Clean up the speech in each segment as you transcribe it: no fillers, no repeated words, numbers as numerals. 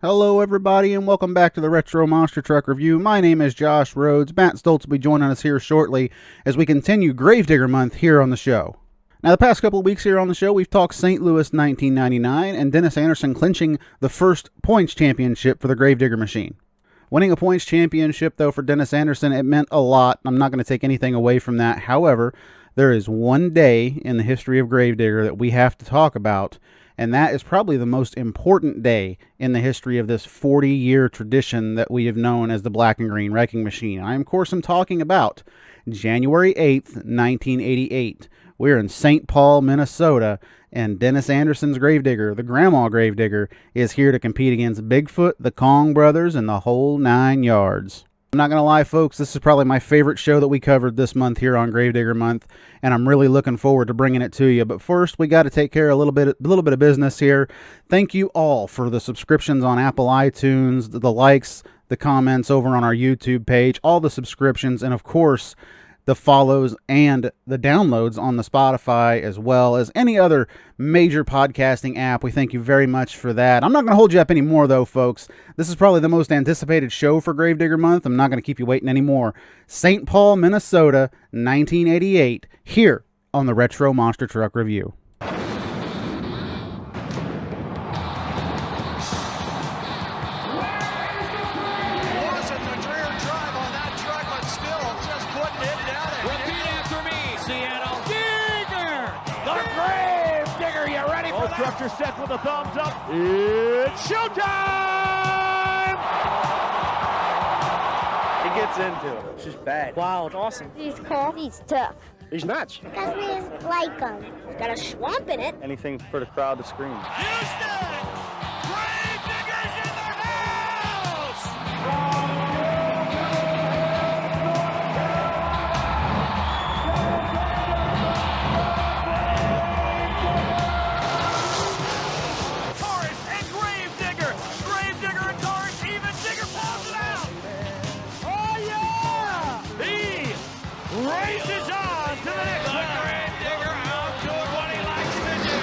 Hello everybody and welcome back to the Retro Monster Truck Review. My name is Josh Rhodes. Matt Stoltz will be joining us here shortly as we continue Gravedigger month here on the show. Now the past couple of weeks here on the show we've talked St. Louis 1999 and Dennis Anderson clinching the first points championship for the Gravedigger machine. Winning a points championship though for Dennis Anderson, it meant a lot. I'm not going to take anything away from that. However, there is one day in the history of Gravedigger that we have to talk about, and that is probably the most important day in the history of this 40-year tradition that we have known as the Black and Green Wrecking Machine. I, of course, am talking about January 8th, 1988. We're in St. Paul, Minnesota, and Dennis Anderson's Gravedigger, the Grandma Gravedigger, is here to compete against Bigfoot, the Kong brothers, and the whole 9 yards. I'm not going to lie, folks, this is probably my favorite show that we covered this month here on Gravedigger Month, and I'm really looking forward to bringing it to you. But first, we got to take care of a little bit of business here. Thank you all for the subscriptions on Apple iTunes, the likes, the comments over on our YouTube page, all the subscriptions, and of course, the follows and the downloads on the Spotify, as well as any other major podcasting app. We thank you very much for that. I'm not going to hold you up anymore, though, folks. This is probably the most anticipated show for Gravedigger Month. I'm not going to keep you waiting anymore. St. Paul, Minnesota, 1988, here on the Retro Monster Truck Review. Structure set with a thumbs up. It's showtime! He gets into it. It's just bad. Wild. Awesome. He's cool. He's tough. He's nuts. Because we like him. It's got a swamp in it. Anything for the crowd to scream. Houston! Gravedigger's in the house! Taurus and Gravedigger! Gravedigger and Taurus, even Digger pulls it out! Oh yeah! He races on to the next one! Gravedigger out doing what he likes to do!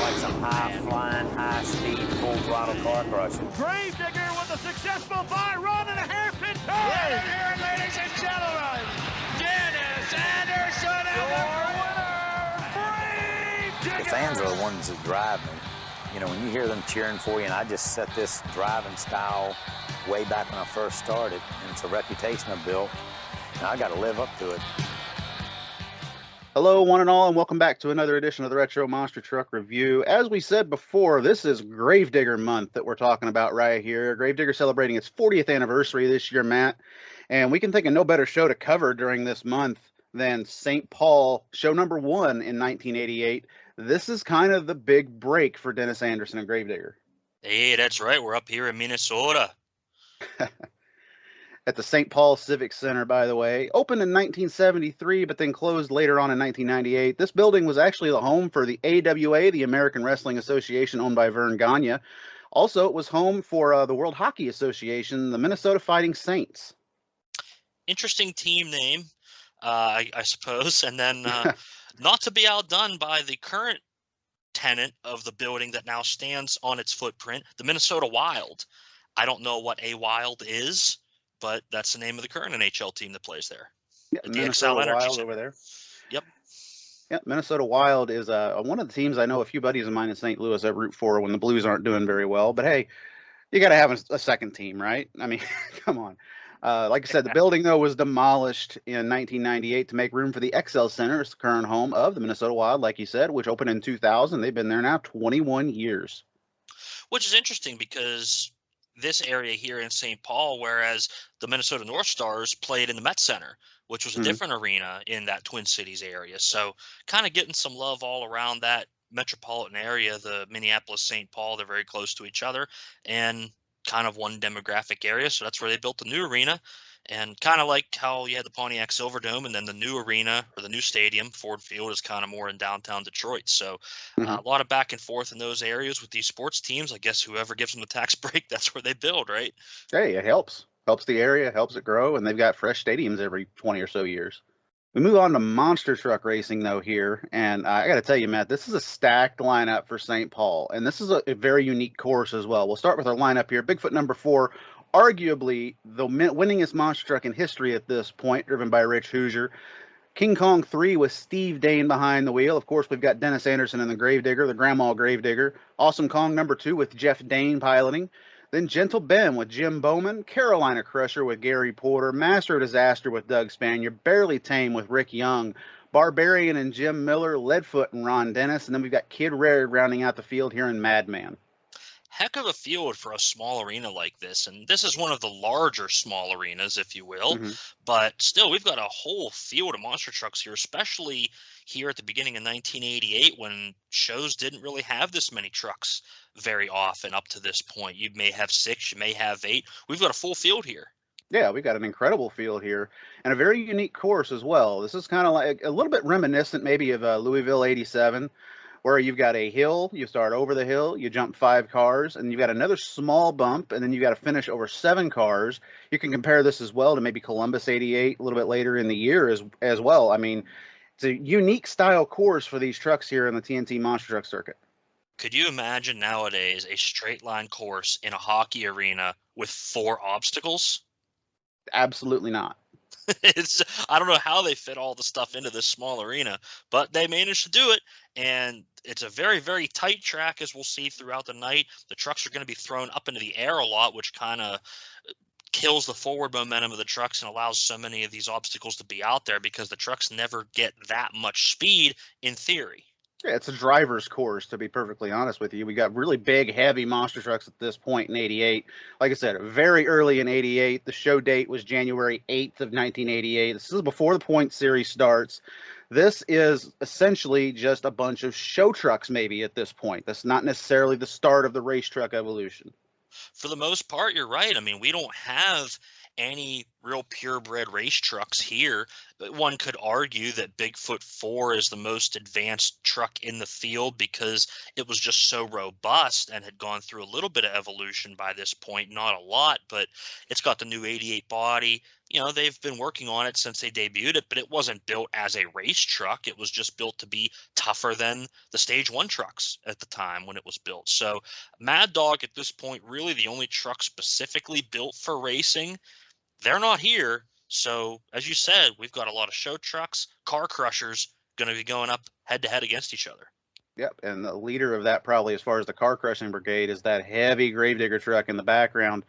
Like some high-flying, high-speed, full-throttle car crushing. Gravedigger with a successful by-run and a hairpin turn! Get in here, ladies and gentlemen! Dennis Anderson and the winner! The fans are the ones that drive me. You know, when you hear them cheering for you, and I just set this driving style way back when I first started, and it's a reputation I've built, and I got to live up to it. Hello, one and all, and welcome back to another edition of the Retro Monster Truck Review. As we said before, this is Gravedigger Month that we're talking about right here. Gravedigger celebrating its 40th anniversary this year, Matt, and we can think of no better show to cover during this month than St. Paul, show number 1 in 1988. This is kind of the big break for Dennis Anderson and Gravedigger. Hey, that's right. We're up here in Minnesota. At the St. Paul Civic Center, by the way. Opened in 1973, but then closed later on in 1998. This building was actually the home for the AWA, the American Wrestling Association, owned by Vern Gagne. Also, it was home for the World Hockey Association, the Minnesota Fighting Saints. Interesting team name, I suppose. And then not to be outdone by the current tenant of the building that now stands on its footprint, the Minnesota Wild. I don't know what a Wild is, but that's the name of the current NHL team that plays there. Yeah, The Minnesota XL Energy Wild Center. over there. Yep. Yeah, Minnesota Wild is one of the teams I know a few buddies of mine in St. Louis that root for when the Blues aren't doing very well. But hey, you got to have a second team, right? I mean, come on. Like I said, the building, though, was demolished in 1998 to make room for the XL Center. It's the current home of the Minnesota Wild, like you said, which opened in 2000. They've been there now 21 years. Which is interesting because this area here in St. Paul, whereas the Minnesota North Stars played in the Met Center, which was a different arena in that Twin Cities area. So kind of getting some love all around that metropolitan area, the Minneapolis, St. Paul, they're very close to each other and kind of one demographic area. So that's where they built the new arena. And kind of like how you had the Pontiac Silverdome, and then the new arena or the new stadium, Ford Field, is kind of more in downtown Detroit. So a lot of back and forth in those areas with these sports teams. I guess whoever gives them the tax break, that's where they build, right? Hey, it helps. Helps the area, helps it grow, and they've got fresh stadiums every 20 or so years. We move on to monster truck racing, though, here. And I got to tell you, Matt, this is a stacked lineup for St. Paul. And this is a very unique course as well. We'll start with our lineup here. Bigfoot number 4, arguably the winningest monster truck in history at this point, driven by Rich Hoosier. King Kong 3 with Steve Dane behind the wheel. Of course, we've got Dennis Anderson in the Gravedigger, the Grandma Gravedigger. Awesome Kong number 2 with Jeff Dane piloting. Then Gentle Ben with Jim Bowman, Carolina Crusher with Gary Porter, Master of Disaster with Doug Spanier, Barely Tame with Rick Young, Barbarian and Jim Miller, Leadfoot and Ron Dennis, and then we've got Kid Rare rounding out the field here in Madman. Heck of a field for a small arena like this, and this is one of the larger small arenas, if you will. But still, we've got a whole field of monster trucks here, especially here at the beginning of 1988 when shows didn't really have this many trucks very often up to this point. You may have 6, you may have 8. We've got a full field here. Yeah, we've got an incredible field here and a very unique course as well. This is kind of like a little bit reminiscent maybe of Louisville 87, where you've got a hill, you start over the hill, you jump 5 cars, and you've got another small bump, and then you've got to finish over 7 cars. You can compare this as well to maybe Columbus 88 a little bit later in the year as well. I mean, it's a unique style course for these trucks here in the TNT Monster Truck Circuit. Could you imagine nowadays a straight line course in a hockey arena with 4 obstacles? Absolutely not. I don't know how they fit all the stuff into this small arena, but they managed to do it. And it's a very, very tight track, as we'll see throughout the night. The trucks are going to be thrown up into the air a lot, which kind of kills the forward momentum of the trucks and allows so many of these obstacles to be out there because the trucks never get that much speed in theory. Yeah, it's a driver's course, to be perfectly honest with you. We got really big, heavy monster trucks at this point in 88. Like I said, very early in 88. The show date was January 8th of 1988. This is before the point series starts. This is essentially just a bunch of show trucks maybe at this point. That's not necessarily the start of the race truck evolution. For the most part, you're right. I mean, we don't have any real purebred race trucks here. One could argue that Bigfoot 4 is the most advanced truck in the field because it was just so robust and had gone through a little bit of evolution by this point, not a lot, but it's got the new 88 body. You know, they've been working on it since they debuted it, but it wasn't built as a race truck. It was just built to be tougher than the Stage 1 trucks at the time when it was built. So Mad Dog at this point, really the only truck specifically built for racing. They're not here. So as you said, we've got a lot of show trucks, car crushers going to be going up head to head against each other. Yep, and the leader of that probably as far as the car crushing brigade is that heavy Gravedigger truck in the background.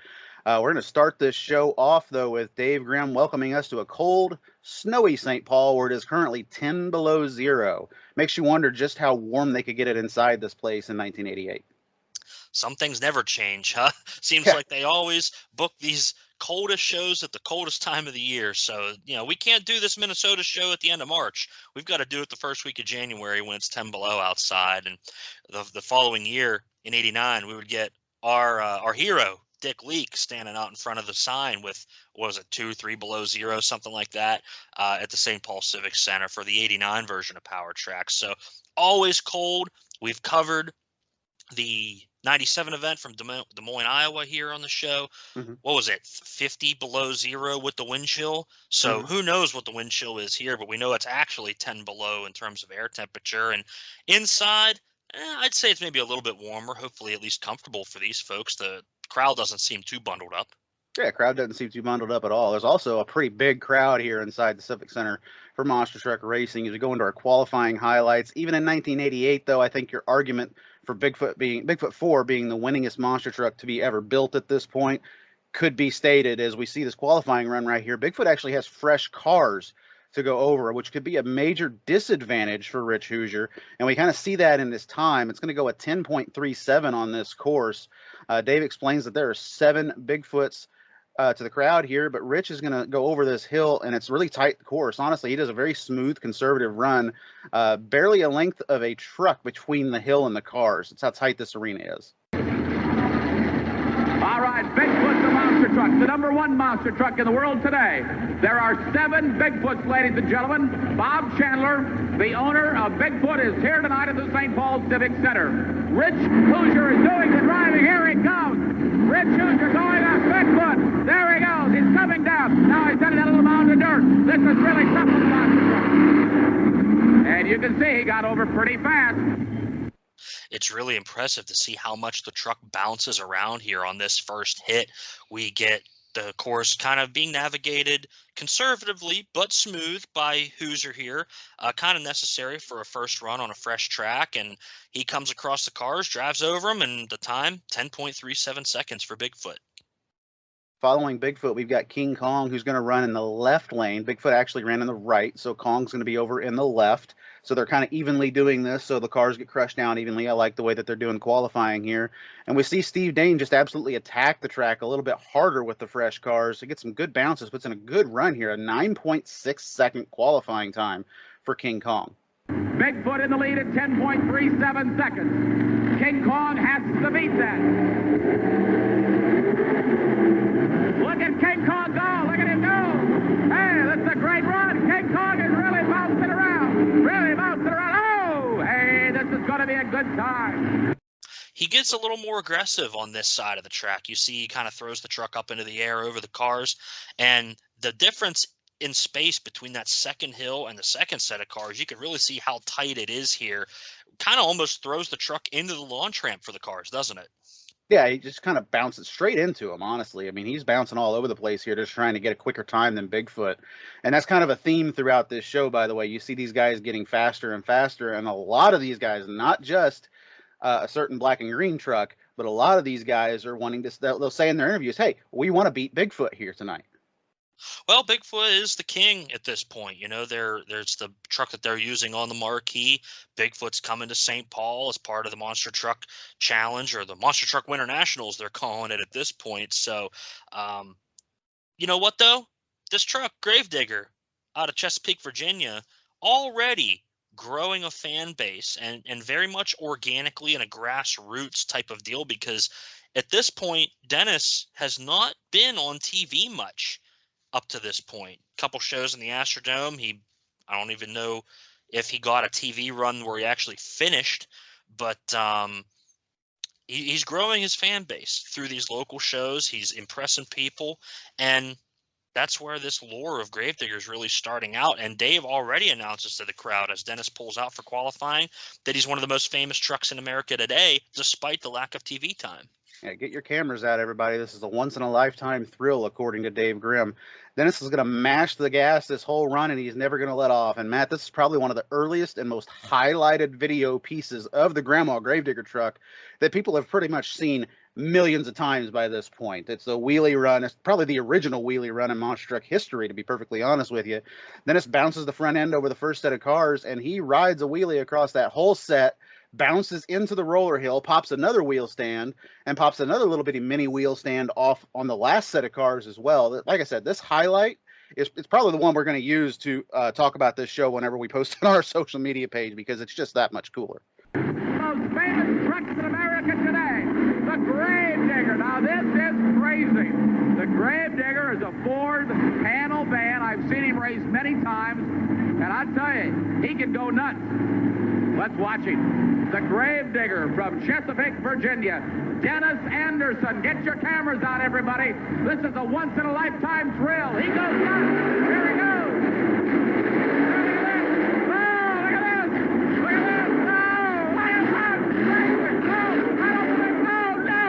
We're going to start this show off, though, with Dave Grimm welcoming us to a cold, snowy St. Paul where it is currently 10 below zero. Makes you wonder just how warm they could get it inside this place in 1988. Some things never change, huh? Seems like they always book these coldest shows at the coldest time of the year. So, you know, we can't do this Minnesota show at the end of March. We've got to do it the first week of January when it's 10 below outside. And the following year in 89, we would get our hero, Dick Leake, standing out in front of the sign with, what was it, 2, 3 below zero, something like that, at the St. Paul Civic Center for the 89 version of Power Tracks. So always cold. We've covered the 97 event from Des Moines, Iowa here on the show. What was it? 50 below zero with the wind chill. So who knows what the wind chill is here, but we know it's actually 10 below in terms of air temperature. And inside, I'd say it's maybe a little bit warmer, hopefully at least comfortable for these folks. The crowd doesn't seem too bundled up. Yeah, crowd doesn't seem too bundled up at all. There's also a pretty big crowd here inside the Civic Center for Monster Truck Racing as we go into our qualifying highlights. Even in 1988, though, I think your argument for Bigfoot 4 being the winningest monster truck to be ever built at this point could be stated as we see this qualifying run right here. Bigfoot actually has fresh cars to go over, which could be a major disadvantage for Rich Hoosier. And we kind of see that in this time. It's going to go at 10.37 on this course. Dave explains that there are 7 Bigfoots to the crowd here, but Rich is going to go over this hill, and it's really tight course. Honestly, he does a very smooth, conservative run, barely a length of a truck between the hill and the cars. That's how tight this arena is. All right, Bigfoot, the monster truck, the number 1 monster truck in the world today. There are 7 Bigfoots, ladies and gentlemen. Bob Chandler, the owner of Bigfoot, is here tonight at the St. Paul Civic Center. Rich Hoosier is doing the driving. Here he comes. Rich Hoosier going up Bigfoot. There he goes. He's coming down. Now he's headed a little mound of dirt. This is really something, monster truck. you can see, he got over pretty fast. It's really impressive to see how much the truck bounces around here on this first hit. We get the course kind of being navigated conservatively but smooth by Hoosier here, kind of necessary for a first run on a fresh track. And he comes across the cars, drives over them, and the time, 10.37 seconds for Bigfoot. Following Bigfoot, we've got King Kong, who's going to run in the left lane. Bigfoot actually ran in the right, so Kong's going to be over in the left. So they're kind of evenly doing this, so the cars get crushed down evenly. I like the way that they're doing qualifying here. And we see Steve Dane just absolutely attack the track a little bit harder with the fresh cars to get some good bounces, puts in a good run here, a 9.6 second qualifying time for King Kong. Bigfoot in the lead at 10.37 seconds. King Kong has to beat that. Look at King Kong go. Look at him go. Hey, that's a great run. King Kong is really bouncing around. Really bouncing around. Oh, hey, this is going to be a good time. He gets a little more aggressive on this side of the track. You see he kind of throws the truck up into the air over the cars. And the difference in space between that second hill and the second set of cars, you can really see how tight it is here. Kind of almost throws the truck into the launch ramp for the cars, doesn't it? Yeah, he just kind of bounces straight into him, honestly. I mean, he's bouncing all over the place here, just trying to get a quicker time than Bigfoot. And that's kind of a theme throughout this show, by the way. You see these guys getting faster and faster, and a lot of these guys, not just a certain black and green truck, but a lot of these guys are wanting to, they'll say in their interviews, hey, we want to beat Bigfoot here tonight. Well, Bigfoot is the king at this point. You know, there's the truck that they're using on the marquee. Bigfoot's coming to St. Paul as part of the Monster Truck Challenge, or the Monster Truck Winter Nationals, they're calling it at this point. So, you know what, though? This truck, Gravedigger, out of Chesapeake, Virginia, already growing a fan base and very much organically in a grassroots type of deal, because at this point, Dennis has not been on TV much. Up to this point, couple shows in the Astrodome. I don't even know if he got a TV run where he actually finished, but he's growing his fan base through these local shows. He's impressing people, and that's where this lore of Gravedigger is really starting out. And Dave already announces to the crowd as Dennis pulls out for qualifying that he's one of the most famous trucks in America today, despite the lack of TV time. Yeah, get your cameras out, everybody. This is a once-in-a-lifetime thrill, according to Dave Grimm. Dennis is going to mash the gas this whole run, and he's never going to let off. And, Matt, this is probably one of the earliest and most highlighted video pieces of the Grandma Gravedigger truck that people have pretty much seen millions of times by this point. It's a wheelie run. It's probably the original wheelie run in monster truck history, to be perfectly honest with you. Dennis bounces the front end over the first set of cars, and he rides a wheelie across that whole set, bounces into the roller hill, pops another wheel stand, and pops another little bitty mini wheel stand off on the last set of cars as well. Like I said, this highlight it's probably the one we're going to use to talk about this show whenever we post it on our social media page, because it's just that much cooler. The most famous trucks in America today, the Gravedigger. Now this is crazy. The Gravedigger is a Ford panel van. I've seen him race many times, and I tell you, he can go nuts. Let's watch him. The Gravedigger from Chesapeake, Virginia, Dennis Anderson. Get your cameras out, everybody. This is a once-in-a-lifetime thrill. He goes nuts. Here he goes. Look at this. Look at this. No. I am out. No. I don't believe. No.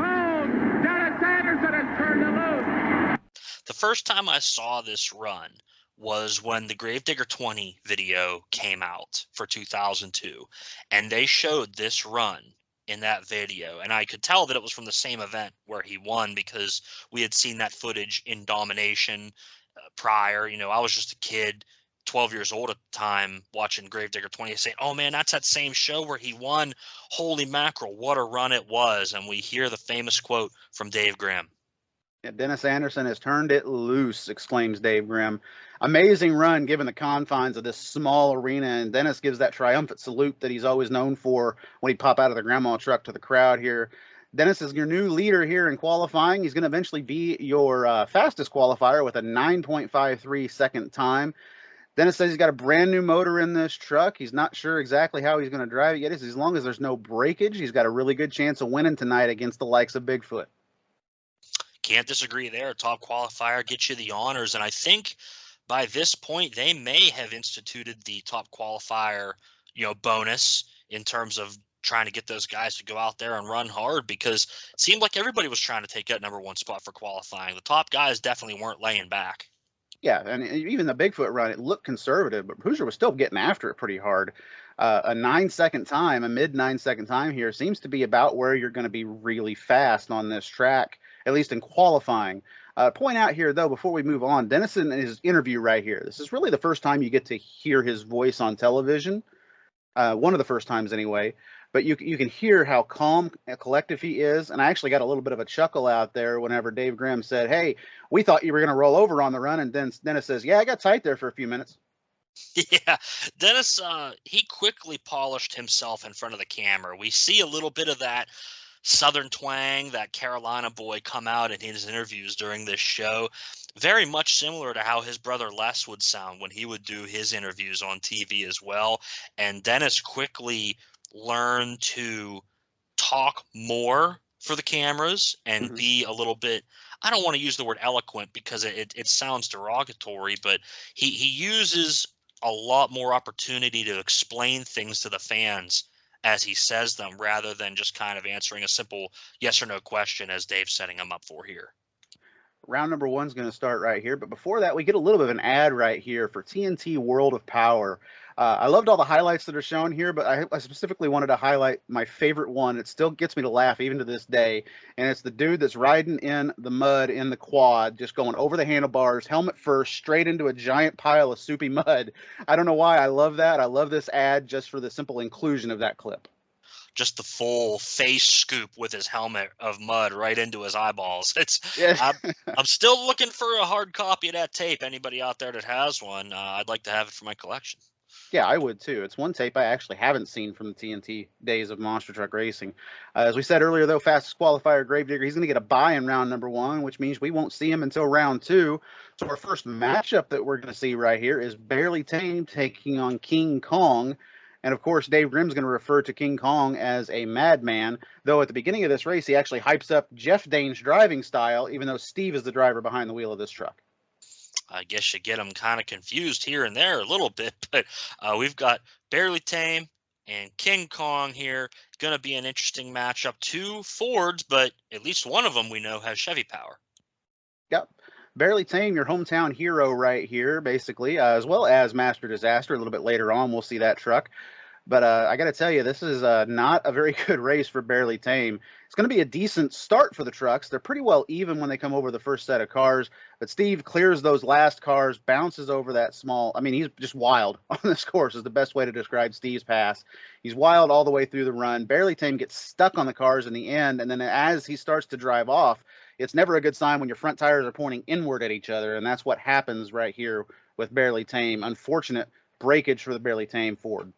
Oh, Dennis Anderson has turned it loose. The first time I saw this run was when the Gravedigger 20 video came out for 2002, and they showed this run in that video, and I could tell that it was from the same event where he won, because we had seen that footage in Domination prior. You know, I was just a kid, 12 years old at the time, watching Gravedigger 20, saying, oh man, that's that same show where he won. Holy mackerel, what a run it was. And we hear the famous quote from Dave Grimm. Yeah, Dennis Anderson has turned it loose, exclaims Dave Grimm. Amazing run given the confines of this small arena, and Dennis gives that triumphant salute that he's always known for when he pop out of the Grandma truck to the crowd here. Dennis is your new leader here in qualifying. He's going to eventually be your fastest qualifier with a 9.53 second time. Dennis says he's got a brand new motor in this truck. He's not sure exactly how he's going to drive it yet. As long as there's no breakage, he's got a really good chance of winning tonight against the likes of Bigfoot. Can't disagree there. Top qualifier gets you the honors, and I think by this point, they may have instituted the top qualifier, bonus in terms of trying to get those guys to go out there and run hard, because it seemed like everybody was trying to take that number one spot for qualifying. The top guys definitely weren't laying back. Yeah, and even the Bigfoot run, it looked conservative, but Hoosier was still getting after it pretty hard. A 9-second time, a mid 9-second time here seems to be about where you're going to be really fast on this track, at least in qualifying. Point out here, though, before we move on, Dennison in his interview right here, this is really the first time you get to hear his voice on television. One of the first times anyway, but you can hear how calm and collective he is. And I actually got a little bit of a chuckle out there whenever Dave Grimm said, "Hey, we thought you were going to roll over on the run." And then Dennis says, "Yeah, I got tight there for a few minutes." Yeah, Dennis, he quickly polished himself in front of the camera. We see a little bit of that Southern twang, that Carolina boy come out in his interviews during this show. Very much similar to how his brother Les would sound when he would do his interviews on TV as well. And Dennis quickly learned to talk more for the cameras and be a little bit, I don't want to use the word eloquent because it sounds derogatory, but he uses a lot more opportunity to explain things to the fans as he says them, rather than just kind of answering a simple yes or no question as Dave's setting him up for here. Round number 1 is going to start right here. But before that, we get a little bit of an ad right here for TNT World of Power. I loved all the highlights that are shown here, but I specifically wanted to highlight my favorite one. It still gets me to laugh even to this day, and it's the dude that's riding in the mud in the quad, just going over the handlebars, helmet first, straight into a giant pile of soupy mud. I don't know why I love that. I love this ad just for the simple inclusion of that clip. Just the full face scoop with his helmet of mud right into his eyeballs. I'm still looking for a hard copy of that tape. Anybody out there that has one, I'd like to have it for my collection. Yeah, I would too. It's one tape I actually haven't seen from the TNT days of monster truck racing. As we said earlier, though, fastest qualifier Gravedigger, he's going to get a bye in round number 1, which means we won't see him until round 2. So our first matchup that we're going to see right here is Barely Tame taking on King Kong. And, of course, Dave Grimm's going to refer to King Kong as a madman, though at the beginning of this race, he actually hypes up Jeff Dane's driving style, even though Steve is the driver behind the wheel of this truck. I guess you get them kind of confused here and there a little bit, but we've got Barely Tame and King Kong here. Going to be an interesting matchup. 2 Fords, but at least one of them we know has Chevy power. Yep. Barely Tame, your hometown hero right here, basically, as well as Master Disaster. A little bit later on, we'll see that truck. But I got to tell you, this is not a very good race for Barely Tame. It's going to be a decent start for the trucks. They're pretty well even when they come over the first set of cars. But Steve clears those last cars, bounces over that small. I mean, he's just wild on this course is the best way to describe Steve's pass. He's wild all the way through the run. Barely Tame gets stuck on the cars in the end. And then as he starts to drive off, it's never a good sign when your front tires are pointing inward at each other. And that's what happens right here with Barely Tame. Unfortunate breakage for the Barely Tame Ford.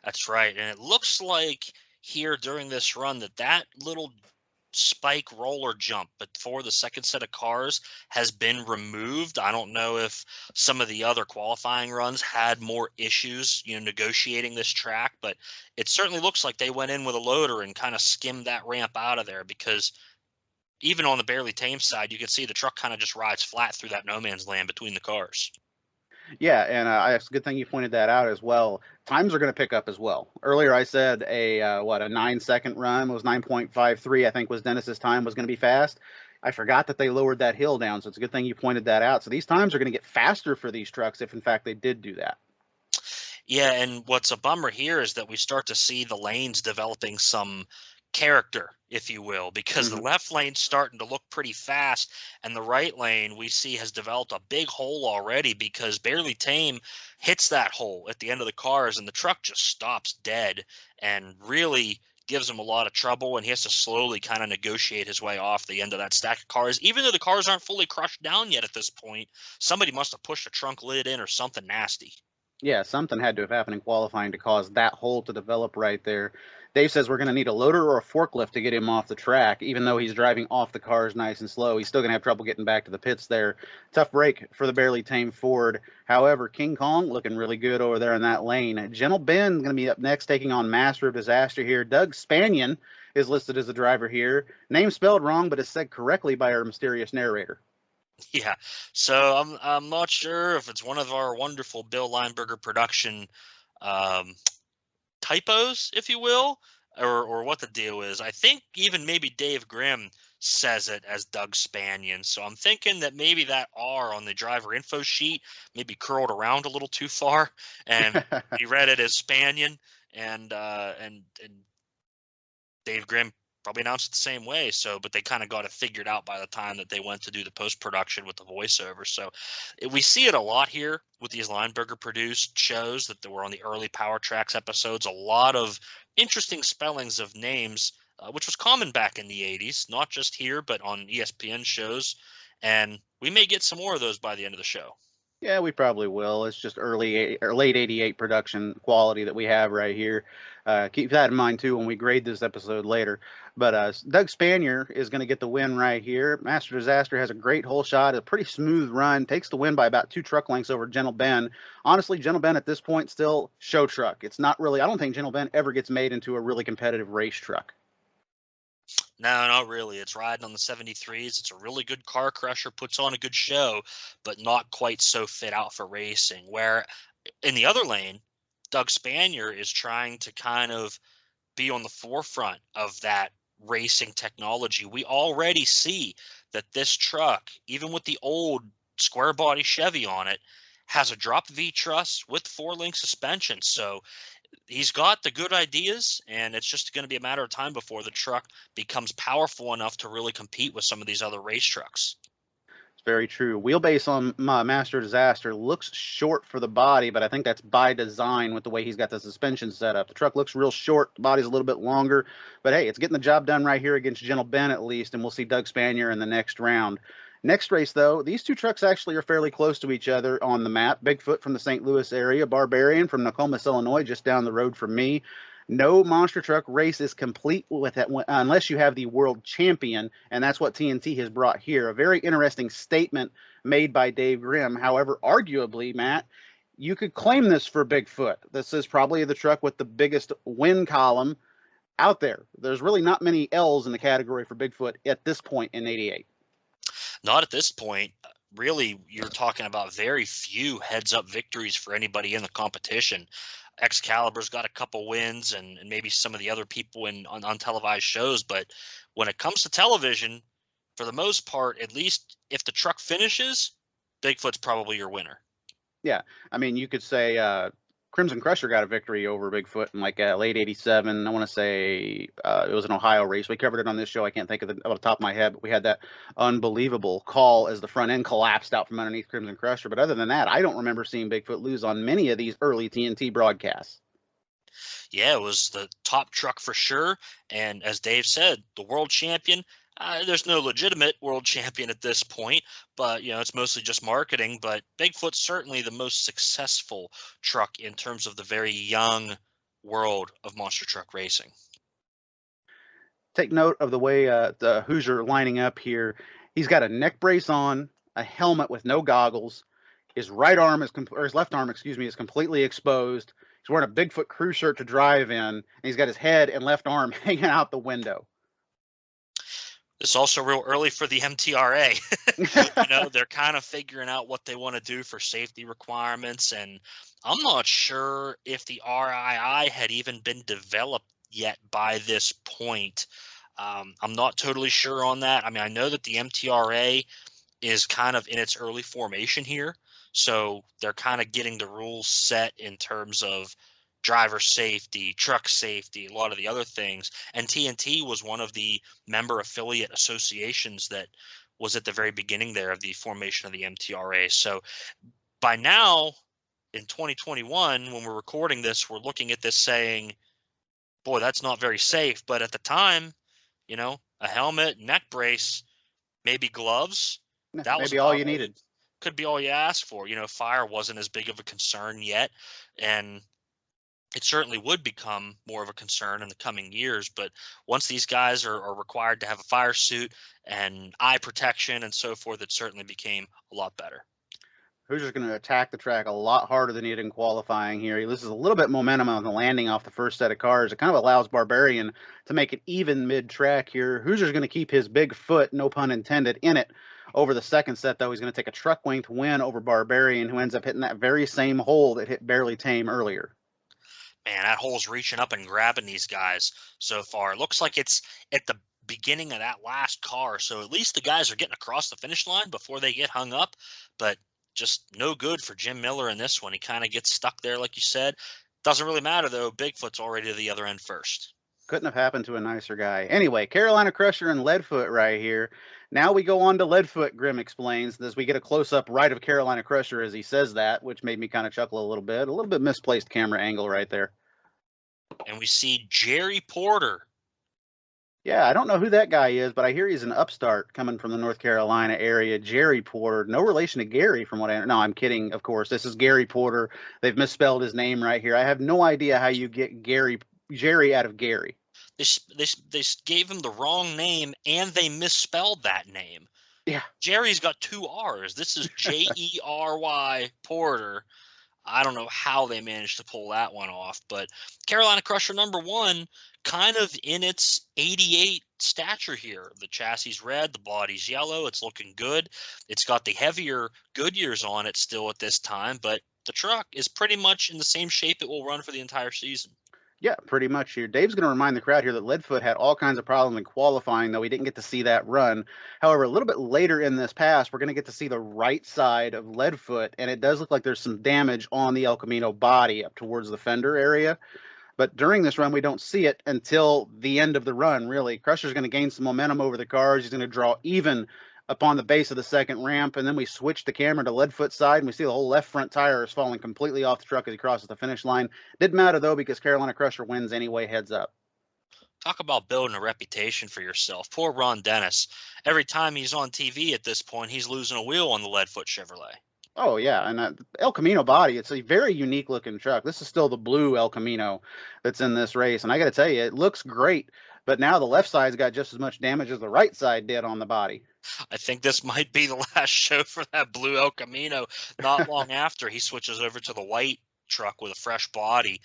That's right. And it looks like here during this run that little spike roller jump before the second set of cars has been removed. I don't know if some of the other qualifying runs had more issues, negotiating this track, but it certainly looks like they went in with a loader and kind of skimmed that ramp out of there, because even on the Barely Tame side, you can see the truck kind of just rides flat through that no man's land between the cars. Yeah, and it's a good thing you pointed that out as well. Times are going to pick up as well. Earlier I said a 9-second run was 9.53, I think was Dennis's time, was going to be fast. I forgot that they lowered that hill down, so it's a good thing you pointed that out. So these times are going to get faster for these trucks if, in fact, they did do that. Yeah, and what's a bummer here is that we start to see the lanes developing some character, if you will, because the left lane's starting to look pretty fast, and the right lane we see has developed a big hole already, because Barely Tame hits that hole at the end of the cars and the truck just stops dead and really gives him a lot of trouble, and he has to slowly kind of negotiate his way off the end of that stack of cars. Even though the cars aren't fully crushed down yet at this point, somebody must have pushed a trunk lid in or something nasty. Yeah, something had to have happened in qualifying to cause that hole to develop right there. Dave says we're going to need a loader or a forklift to get him off the track. Even though he's driving off the cars nice and slow, he's still going to have trouble getting back to the pits there. Tough break for the Barely Tame Ford. However, King Kong looking really good over there in that lane. Gentle Ben going to be up next, taking on Master of Disaster here. Doug Spanion is listed as the driver here. Name spelled wrong, but is said correctly by our mysterious narrator. Yeah. So I'm not sure if it's one of our wonderful Bill Lineberger production um, typos, if you will, or what the deal is. I think even maybe Dave Grimm says it as Doug Spanion. So I'm thinking that maybe that R on the driver info sheet maybe curled around a little too far, and he read it as Spanion, and Dave Grimm probably announced it the same way. So, but they kind of got it figured out by the time that they went to do the post production with the voiceover. So, we see it a lot here with these Lineberger produced shows that were on the early Power Tracks episodes. A lot of interesting spellings of names, which was common back in the 80s, not just here, but on ESPN shows. And we may get some more of those by the end of the show. Yeah, we probably will. It's just early or late '88 production quality that we have right here. Keep that in mind too when we grade this episode later. But Doug Spanier is going to get the win right here. Master Disaster has a great hole shot, a pretty smooth run, takes the win by about 2 truck lengths over Gentle Ben. Honestly, Gentle Ben at this point still show truck. It's not really. I don't think Gentle Ben ever gets made into a really competitive race truck. No, not really. It's riding on the 73s. It's a really good car crusher, puts on a good show, but not quite so fit out for racing. Where in the other lane, Doug Spanier is trying to kind of be on the forefront of that racing technology. We already see that this truck, even with the old square body Chevy on it, has a drop V truss with 4-link suspension. So he's got the good ideas, and it's just going to be a matter of time before the truck becomes powerful enough to really compete with some of these other race trucks. It's very true. Wheelbase on Master Disaster looks short for the body, but I think that's by design with the way he's got the suspension set up. The truck looks real short. The body's a little bit longer. But hey, it's getting the job done right here against Gentle Ben at least, and we'll see Doug Spanier in the next round. Next race, though, these two trucks actually are fairly close to each other on the map. Bigfoot from the St. Louis area, Barbarian from Nokomis, Illinois, just down the road from me. No monster truck race is complete with it unless you have the world champion, and that's what TNT has brought here. A very interesting statement made by Dave Grimm. However, arguably, Matt, you could claim this for Bigfoot. This is probably the truck with the biggest win column out there. There's really not many L's in the category for Bigfoot at this point in '88. Not at this point. Really, you're talking about very few heads-up victories for anybody in the competition. Excalibur's got a couple wins, and maybe some of the other people on televised shows. But when it comes to television, for the most part, at least if the truck finishes, Bigfoot's probably your winner. Yeah, I mean, you could say Crimson Crusher got a victory over Bigfoot in like late '87. I want to say it was an Ohio race. We covered it on this show. I can't think of it off the top of my head, but we had that unbelievable call as the front end collapsed out from underneath Crimson Crusher. But other than that, I don't remember seeing Bigfoot lose on many of these early TNT broadcasts. Yeah, it was the top truck for sure. And as Dave said, the world champion. There's no legitimate world champion at this point, but it's mostly just marketing. But Bigfoot's certainly the most successful truck in terms of the very young world of monster truck racing. Take note of the way the Hoosier lining up here. He's got a neck brace on, a helmet with no goggles. His right arm or his left arm, excuse me, is completely exposed. He's wearing a Bigfoot crew shirt to drive in, and he's got his head and left arm hanging out the window. It's also real early for the MTRA. They're kind of figuring out what they want to do for safety requirements. And I'm not sure if the RII had even been developed yet by this point. I'm not totally sure on that. I mean, I know that the MTRA is kind of in its early formation here. So they're kind of getting the rules set in terms of driver safety, truck safety, a lot of the other things. And TNT was one of the member affiliate associations that was at the very beginning there of the formation of the MTRA. So by now, in 2021, when we're recording this, we're looking at this saying, boy, that's not very safe. But at the time, a helmet, neck brace, maybe gloves. That maybe all you needed. Could be all you asked for. Fire wasn't as big of a concern yet. And it certainly would become more of a concern in the coming years. But once these guys are required to have a fire suit and eye protection and so forth, it certainly became a lot better. Hoosier's going to attack the track a lot harder than he did in qualifying here. He loses a little bit momentum on the landing off the first set of cars. It kind of allows Barbarian to make it even mid-track here. Hoosier's going to keep his big foot, no pun intended, in it Over the second set, though, he's going to take a truck length win over Barbarian, who ends up hitting that very same hole that hit Barely Tame earlier. Man, that hole's reaching up and grabbing these guys so far. It looks like it's at the beginning of that last car, so at least the guys are getting across the finish line before they get hung up, but just no good for Jim Miller in this one. He kind of gets stuck there, like you said. Doesn't really matter, though. Bigfoot's already to the other end first. Couldn't have happened to a nicer guy. Anyway, Carolina Crusher and Leadfoot right here. Now we go on to Leadfoot, Grim explains, as we get a close-up right of Carolina Crusher as he says that, which made me kind of chuckle a little bit. A little bit misplaced camera angle right there. And we see Jerry Porter. Yeah, I don't know who that guy is, but I hear he's an upstart coming from the North Carolina area. Jerry Porter, no relation to Gary from what I know. No, I'm kidding, of course. This is Gary Porter. They've misspelled his name right here. I have no idea how you get Jerry out of Gary. They gave him the wrong name, and they misspelled that name. Yeah. Jerry's got 2 R's. This is Jery Porter. I don't know how they managed to pull that one off, but Carolina Crusher number 1, kind of in its 88 stature here. The chassis red, the body's yellow. It's looking good. It's got the heavier Goodyears on it still at this time, but the truck is pretty much in the same shape it will run for the entire season. Yeah, pretty much here. Dave's going to remind the crowd here that Leadfoot had all kinds of problems in qualifying, though we didn't get to see that run. However, a little bit later in this pass, we're going to get to see the right side of Leadfoot, and it does look like there's some damage on the El Camino body up towards the fender area. But during this run, we don't see it until the end of the run, really. Crusher's going to gain some momentum over the cars. He's going to draw even upon the base of the second ramp, and then we switch the camera to Leadfoot's side, and we see the whole left front tire is falling completely off the truck as he crosses the finish line. Didn't matter, though, because Carolina Crusher wins anyway, heads up. Talk about building a reputation for yourself. Poor Ron Dennis. Every time he's on TV at this point, he's losing a wheel on the Leadfoot Chevrolet. Oh, yeah, and El Camino body, it's a very unique-looking truck. This is still the blue El Camino that's in this race, and I got to tell you, it looks great, but now the left side's got just as much damage as the right side did on the body. I think this might be the last show for that blue El Camino. Not long after, he switches over to the white truck with a fresh body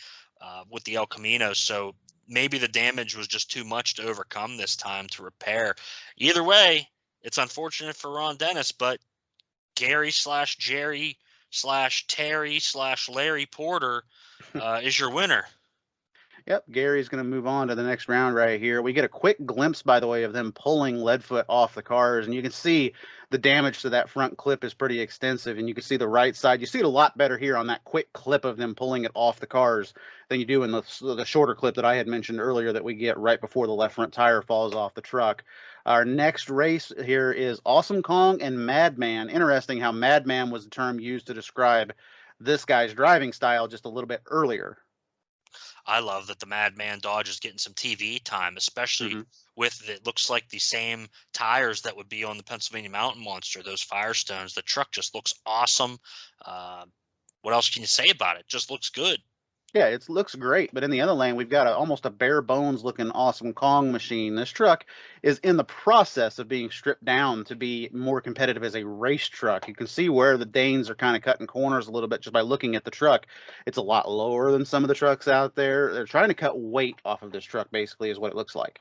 with the El Camino, so maybe the damage was just too much to overcome this time to repair. Either way, it's unfortunate for Ron Dennis, but Gary/Jerry/Terry/Larry Porter is your winner. Yep, Gary's going to move on to the next round right here. We get a quick glimpse, by the way, of them pulling Leadfoot off the cars, and you can see the damage to that front clip is pretty extensive, and you can see the right side. You see it a lot better here on that quick clip of them pulling it off the cars than you do in the shorter clip that I had mentioned earlier that we get right before the left front tire falls off the truck. Our next race here is Awesome Kong and Madman. Interesting how Madman was the term used to describe this guy's driving style just a little bit earlier. I love that the Madman Dodge is getting some TV time, especially with it looks like the same tires that would be on the Pennsylvania Mountain Monster, those Firestones. The truck just looks awesome. What else can you say about it? Just looks good. Yeah, it looks great, but in the other lane, we've got almost a bare bones looking Awesome Kong machine. This truck is in the process of being stripped down to be more competitive as a race truck. You can see where the Danes are kind of cutting corners a little bit just by looking at the truck. It's a lot lower than some of the trucks out there. They're trying to cut weight off of this truck, basically, is what it looks like.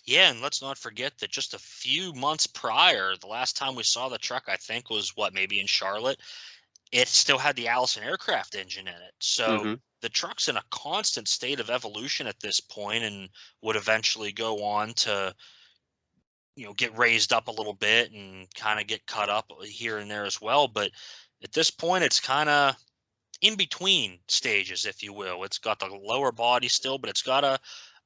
Yeah, and let's not forget that just a few months prior, the last time we saw the truck, I think, was maybe in Charlotte. It still had the Allison aircraft engine in it. So the truck's in a constant state of evolution at this point and would eventually go on to, get raised up a little bit and kind of get cut up here and there as well. But at this point, it's kind of in between stages, if you will. It's got the lower body still, but it's got a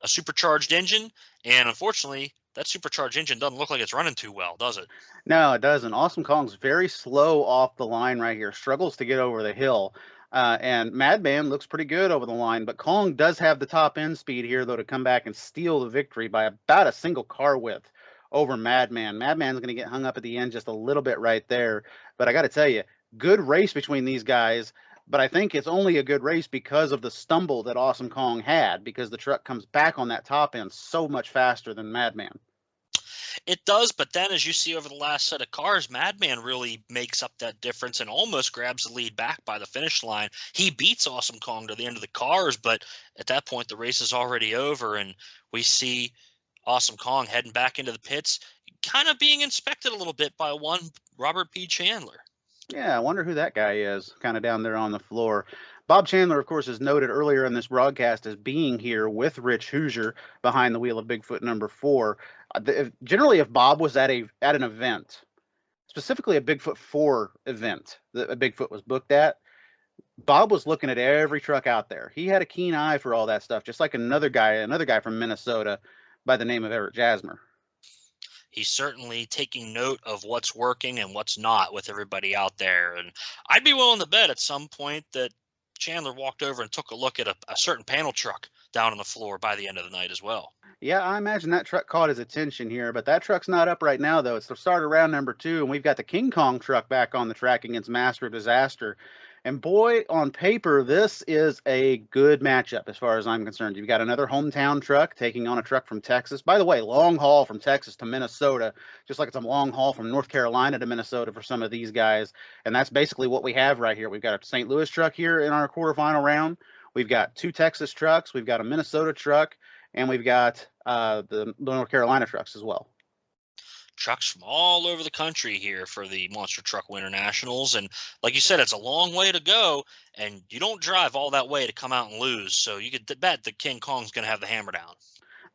supercharged engine. And unfortunately, that supercharged engine doesn't look like it's running too well, does it? No, it doesn't. Awesome Kong's very slow off the line right here, struggles to get over the hill. And Madman looks pretty good over the line, but Kong does have the top end speed here, though, to come back and steal the victory by about a single car width over Madman. Madman's going to get hung up at the end just a little bit right there. But I got to tell you, good race between these guys. But I think it's only a good race because of the stumble that Awesome Kong had, because the truck comes back on that top end so much faster than Madman. It does, but then as you see over the last set of cars, Madman really makes up that difference and almost grabs the lead back by the finish line. He beats Awesome Kong to the end of the cars, but at that point the race is already over, and we see Awesome Kong heading back into the pits, kind of being inspected a little bit by one Robert P. Chandler. Yeah, I wonder who that guy is, kind of down there on the floor. Bob Chandler, of course, is noted earlier in this broadcast as being here with Rich Hoosier behind the wheel of Bigfoot number 4. Generally, if Bob was at an event, specifically a Bigfoot 4 event that a Bigfoot was booked at, Bob was looking at every truck out there. He had a keen eye for all that stuff, just like another guy from Minnesota by the name of Eric Jasmer. He's certainly taking note of what's working and what's not with everybody out there. And I'd be willing to bet at some point that Chandler walked over and took a look at a certain panel truck down on the floor by the end of the night as well. Yeah, I imagine that truck caught his attention here, but that truck's not up right now, though. It's the start of round number 2, and we've got the King Kong truck back on the track against Master of Disaster. And boy, on paper, this is a good matchup as far as I'm concerned. You've got another hometown truck taking on a truck from Texas. By the way, long haul from Texas to Minnesota, just like it's a long haul from North Carolina to Minnesota for some of these guys. And that's basically what we have right here. We've got a St. Louis truck here in our quarterfinal round. We've got 2 Texas trucks. We've got a Minnesota truck. And we've got the North Carolina trucks as well. Trucks from all over the country here for the Monster Truck Winter Nationals. And like you said, it's a long way to go, and you don't drive all that way to come out and lose. So you could bet that King Kong's going to have the hammer down.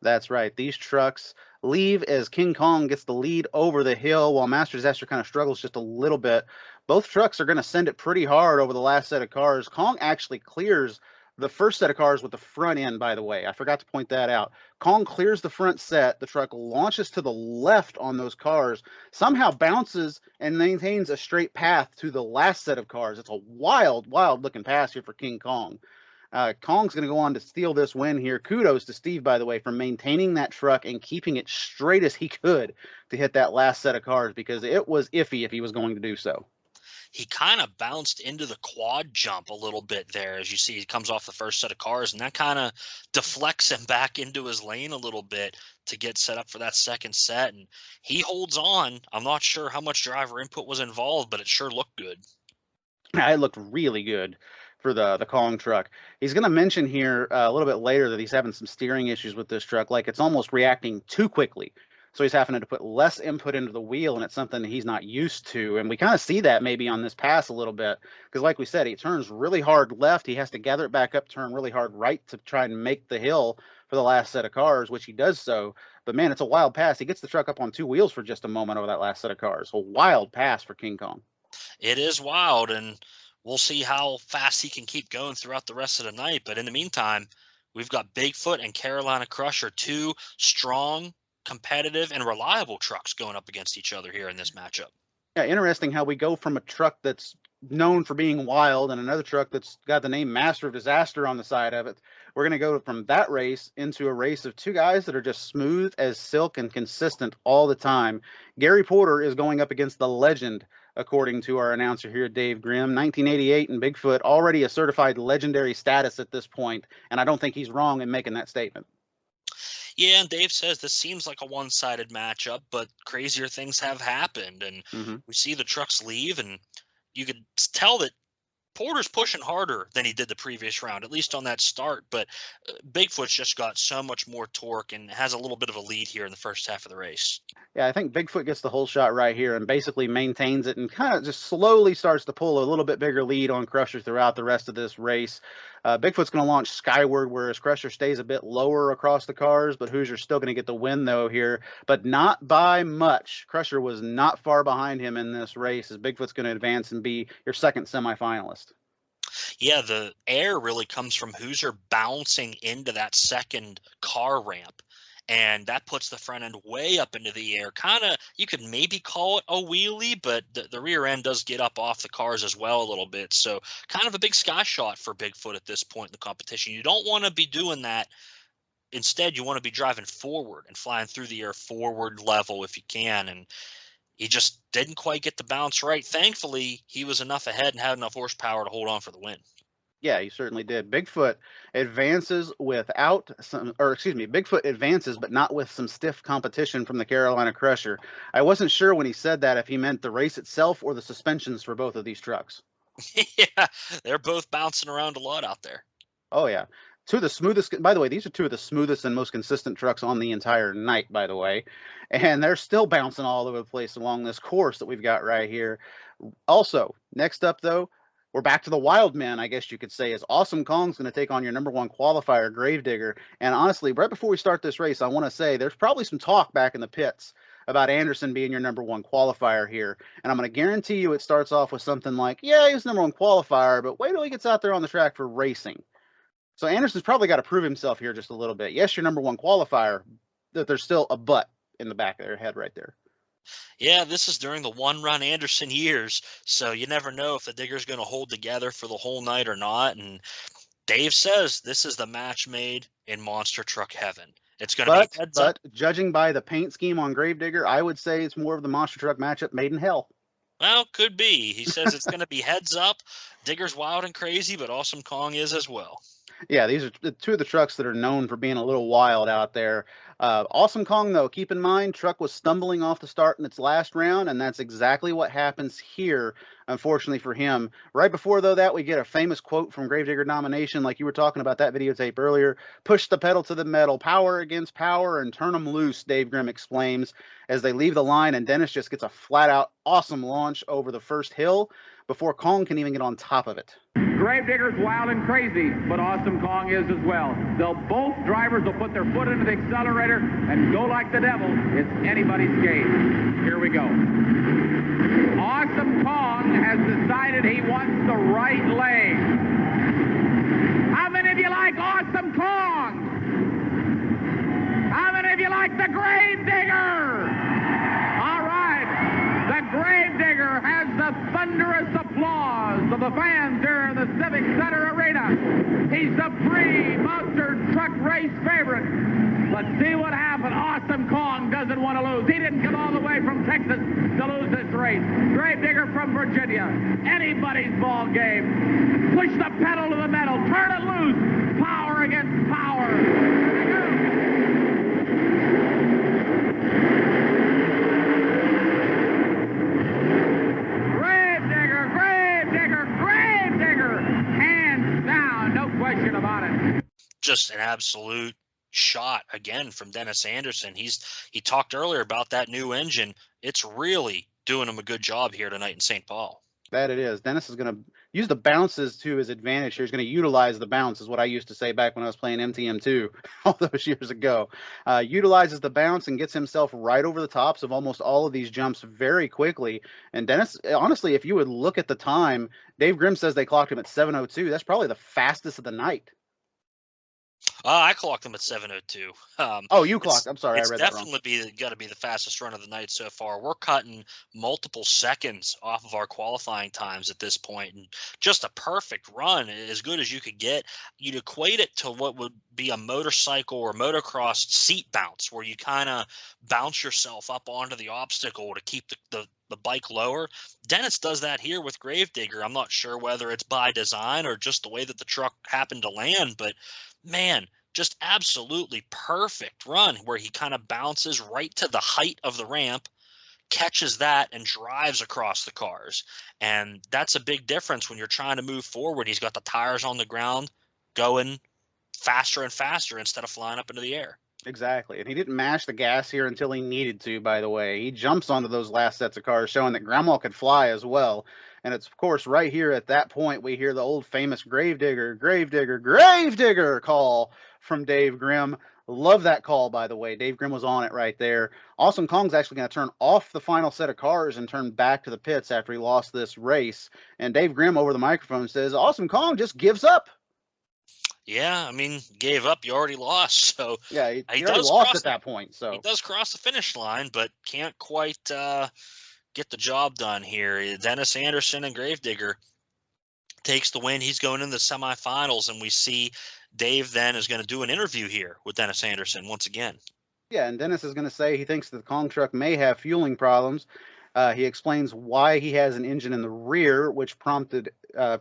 That's right. These trucks leave as King Kong gets the lead over the hill while Master Disaster kind of struggles just a little bit. Both trucks are going to send it pretty hard over the last set of cars. Kong actually clears the first set of cars with the front end, by the way. I forgot to point that out. Kong clears the front set. The truck launches to the left on those cars, somehow bounces and maintains a straight path to the last set of cars. It's a wild, wild looking pass here for King Kong. Kong's going to go on to steal this win here. Kudos to Steve, by the way, for maintaining that truck and keeping it straight as he could to hit that last set of cars, because it was iffy if he was going to do so. He kind of bounced into the quad jump a little bit there. As you see, he comes off the first set of cars, and that kind of deflects him back into his lane a little bit to get set up for that second set. And he holds on. I'm not sure how much driver input was involved, but it sure looked good. It looked really good for the Kong truck. He's going to mention here a little bit later that he's having some steering issues with this truck. Like, it's almost reacting too quickly. So he's having to put less input into the wheel, and it's something that he's not used to. And we kind of see that maybe on this pass a little bit, because like we said, he turns really hard left. He has to gather it back up, turn really hard right to try and make the hill for the last set of cars, which he does so. But man, it's a wild pass. He gets the truck up on 2 wheels for just a moment over that last set of cars. A wild pass for King Kong. It is wild, and we'll see how fast he can keep going throughout the rest of the night. But in the meantime, we've got Bigfoot and Carolina Crusher, 2 strong, competitive, and reliable trucks going up against each other here in this matchup. Yeah, interesting how we go from a truck that's known for being wild and another truck that's got the name Master of Disaster on the side of it. We're going to go from that race into a race of 2 guys that are just smooth as silk and consistent all the time. Gary Porter is going up against the legend, according to our announcer here, Dave Grimm. 1988 and Bigfoot, already a certified legendary status at this point, and I don't think he's wrong in making that statement. Yeah, and Dave says this seems like a one-sided matchup, but crazier things have happened. And we see the trucks leave, and you could tell that Porter's pushing harder than he did the previous round, at least on that start. But Bigfoot's just got so much more torque and has a little bit of a lead here in the first half of the race. Yeah, I think Bigfoot gets the whole shot right here and basically maintains it and kind of just slowly starts to pull a little bit bigger lead on Crusher throughout the rest of this race. Bigfoot's going to launch skyward, whereas Crusher stays a bit lower across the cars, but Hoosier's still going to get the win, though, here, but not by much. Crusher was not far behind him in this race, as Bigfoot's going to advance and be your second semifinalist. Yeah, the air really comes from Hoosier bouncing into that second car ramp. And that puts the front end way up into the air. Kind of, you could maybe call it a wheelie, but the rear end does get up off the cars as well a little bit. So kind of a big sky shot for Bigfoot at this point in the competition. You don't want to be doing that. Instead, you want to be driving forward and flying through the air forward level if you can. And he just didn't quite get the bounce right. Thankfully, he was enough ahead and had enough horsepower to hold on for the win. Yeah, he certainly did. Bigfoot advances Bigfoot advances, but not with some stiff competition from the Carolina Crusher. I wasn't sure when he said that if he meant the race itself or the suspensions for both of these trucks. Yeah, they're both bouncing around a lot out there. Oh, yeah. Two of the smoothest, by the way, these are two of the smoothest and most consistent trucks on the entire night, by the way. And they're still bouncing all over the place along this course that we've got right here. Also, next up, though, we're back to the wild man, I guess you could say, is Awesome Kong's going to take on your number one qualifier, Gravedigger. And honestly, right before we start this race, I want to say there's probably some talk back in the pits about Anderson being your number one qualifier here. And I'm going to guarantee you it starts off with something like, yeah, he's number one qualifier, but wait till he gets out there on the track for racing. So Anderson's probably got to prove himself here just a little bit. Yes, your number one qualifier, that there's still a but in the back of their head right there. Yeah, this is during the one-run Anderson years, so you never know if the Digger's going to hold together for the whole night or not. And Dave says this is the match made in monster truck heaven. It's going to be heads up. But judging by the paint scheme on Gravedigger, I would say it's more of the monster truck matchup made in hell. Well, could be. He says it's going to be heads up. Digger's wild and crazy, but Awesome Kong is as well. Yeah, these are two of the trucks that are known for being a little wild out there. Awesome Kong, though, keep in mind, truck was stumbling off the start in its last round, and that's exactly what happens here, unfortunately for him. Right before, though, that, we get a famous quote from Gravedigger Domination, like you were talking about that videotape earlier. Push the pedal to the metal, power against power, and turn them loose, Dave Grimm exclaims, as they leave the line, and Dennis just gets a flat-out awesome launch over the first hill before Kong can even get on top of it. Gravedigger's wild and crazy, but Awesome Kong is as well. Both drivers will put their foot into the accelerator and go like the devil. It's anybody's game. Here we go. Awesome Kong has decided he wants the right lane. How many of you like Awesome Kong? How many of you like the Gravedigger? All right. The Gravedigger has the thunderous applause of the fans here in the Civic Center Arena. He's the pre-monster truck race favorite. Let's see what happened. Awesome Kong doesn't want to lose. He didn't come all the way from Texas to lose this race. Gravedigger from Virginia. Anybody's ball game. Push the pedal to the metal. Turn it loose. Power against power. Gravedigger. Hands down. No question about it. Just an absolute shot again from Dennis Anderson. He talked earlier about that new engine. It's really doing him a good job here tonight in St. Paul. That it is. Dennis is going to use the bounces to his advantage here. He's going to utilize the bounce, is what I used to say back when I was playing MTM2 all those years ago. Utilizes the bounce and gets himself right over the tops of almost all of these jumps very quickly. And Dennis, honestly, if you would look at the time, Dave Grimm says they clocked him at 7:02. That's probably the fastest of the night. I clocked him at 7:02. Oh, you clocked. I'm sorry, I read that wrong. It's definitely got to be the fastest run of the night so far. We're cutting multiple seconds off of our qualifying times at this point, and just a perfect run, as good as you could get. You'd equate it to what would be a motorcycle or motocross seat bounce, where you kind of bounce yourself up onto the obstacle to keep the bike lower. Dennis does that here with Gravedigger. I'm not sure whether it's by design or just the way that the truck happened to land, but man, just absolutely perfect run where he kind of bounces right to the height of the ramp, catches that, and drives across the cars. And that's a big difference when you're trying to move forward. He's got the tires on the ground going faster and faster instead of flying up into the air. Exactly. And he didn't mash the gas here until he needed to, by the way. He jumps onto those last sets of cars, showing that Grandma could fly as well. And it's, of course, right here at that point, we hear the old famous Gravedigger call from Dave Grimm. Love that call, by the way. Dave Grimm was on it right there. Awesome Kong's actually going to turn off the final set of cars and turn back to the pits after he lost this race. And Dave Grimm over the microphone says, Awesome Kong just gives up. Yeah, I mean, gave up. You already lost. So yeah, he does lost at that point. So he does cross the finish line, but can't quite get the job done here. Dennis Anderson and Gravedigger takes the win. He's going in the semifinals, and we see Dave then is going to do an interview here with Dennis Anderson once again. Yeah, and Dennis is going to say he thinks the Kong truck may have fueling problems. He explains why he has an engine in the rear, which prompted a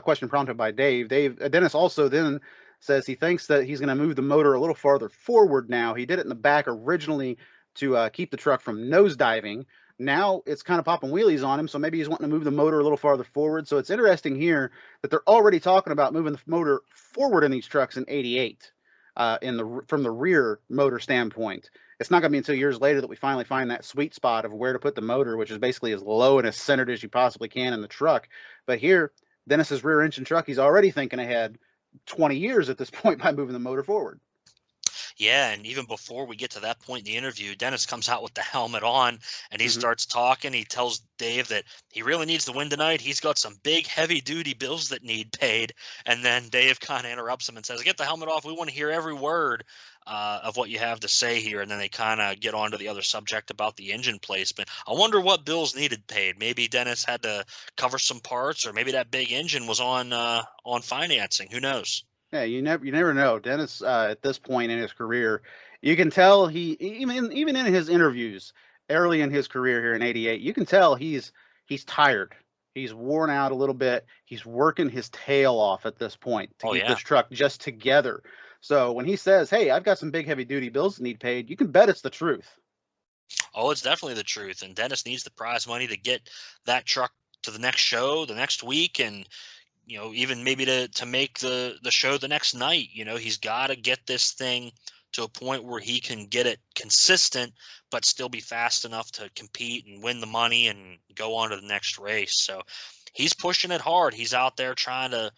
question prompted by Dave. Dennis also then says he thinks that he's going to move the motor a little farther forward now. He did it in the back originally to keep the truck from nosediving, Now it's kind of popping wheelies on him, so maybe he's wanting to move the motor a little farther forward. So it's interesting here that they're already talking about moving the motor forward in these trucks in '88, from the rear motor standpoint. It's not going to be until years later that we finally find that sweet spot of where to put the motor, which is basically as low and as centered as you possibly can in the truck. But here, Dennis's rear engine truck, he's already thinking ahead 20 years at this point by moving the motor forward. Yeah, and even before we get to that point in the interview, Dennis comes out with the helmet on and he starts talking. He tells Dave that he really needs to win tonight. He's got some big, heavy-duty bills that need paid. And then Dave kind of interrupts him and says, get the helmet off. We want to hear every word of what you have to say here. And then they kind of get on to the other subject about the engine placement. I wonder what bills needed paid. Maybe Dennis had to cover some parts, or maybe that big engine was on financing. Who knows? Yeah, you never know. Dennis, at this point in his career, you can tell he even in his interviews early in his career here in '88, you can tell he's tired. He's worn out a little bit. He's working his tail off at this point to keep this truck just together. So when he says, "Hey, I've got some big heavy duty bills that need paid," you can bet it's the truth. Oh, it's definitely the truth. And Dennis needs the prize money to get that truck to the next show, the next week, and even maybe to make the show the next night. He's got to get this thing to a point where he can get it consistent, but still be fast enough to compete and win the money and go on to the next race. So he's pushing it hard. He's out there trying to,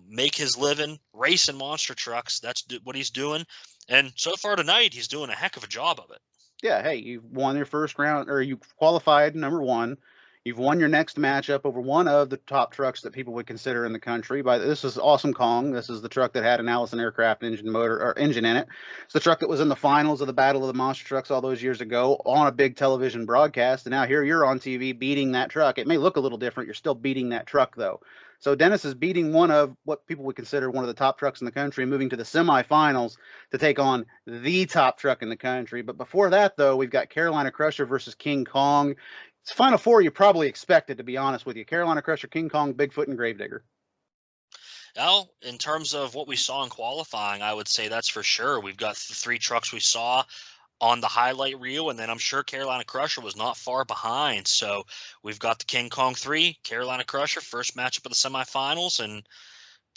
make his living racing monster trucks. That's what he's doing. And so far tonight, he's doing a heck of a job of it. Yeah. Hey, you've won your first round, or you qualified number one. You've won your next matchup over one of the top trucks that people would consider in the country. This is Awesome Kong. This is the truck that had an Allison Aircraft engine in it. It's the truck that was in the finals of the Battle of the Monster Trucks all those years ago on a big television broadcast. And now here you're on TV beating that truck. It may look a little different. You're still beating that truck, though. So Dennis is beating one of what people would consider one of the top trucks in the country, moving to the semifinals to take on the top truck in the country. But before that, though, we've got Carolina Crusher versus King Kong. It's Final Four you probably expected, to be honest with you. Carolina Crusher, King Kong, Bigfoot, and Gravedigger. Well, in terms of what we saw in qualifying, I would say that's for sure. We've got the three trucks we saw on the highlight reel, and then I'm sure Carolina Crusher was not far behind. So we've got the King Kong 3, Carolina Crusher, first matchup of the semifinals, and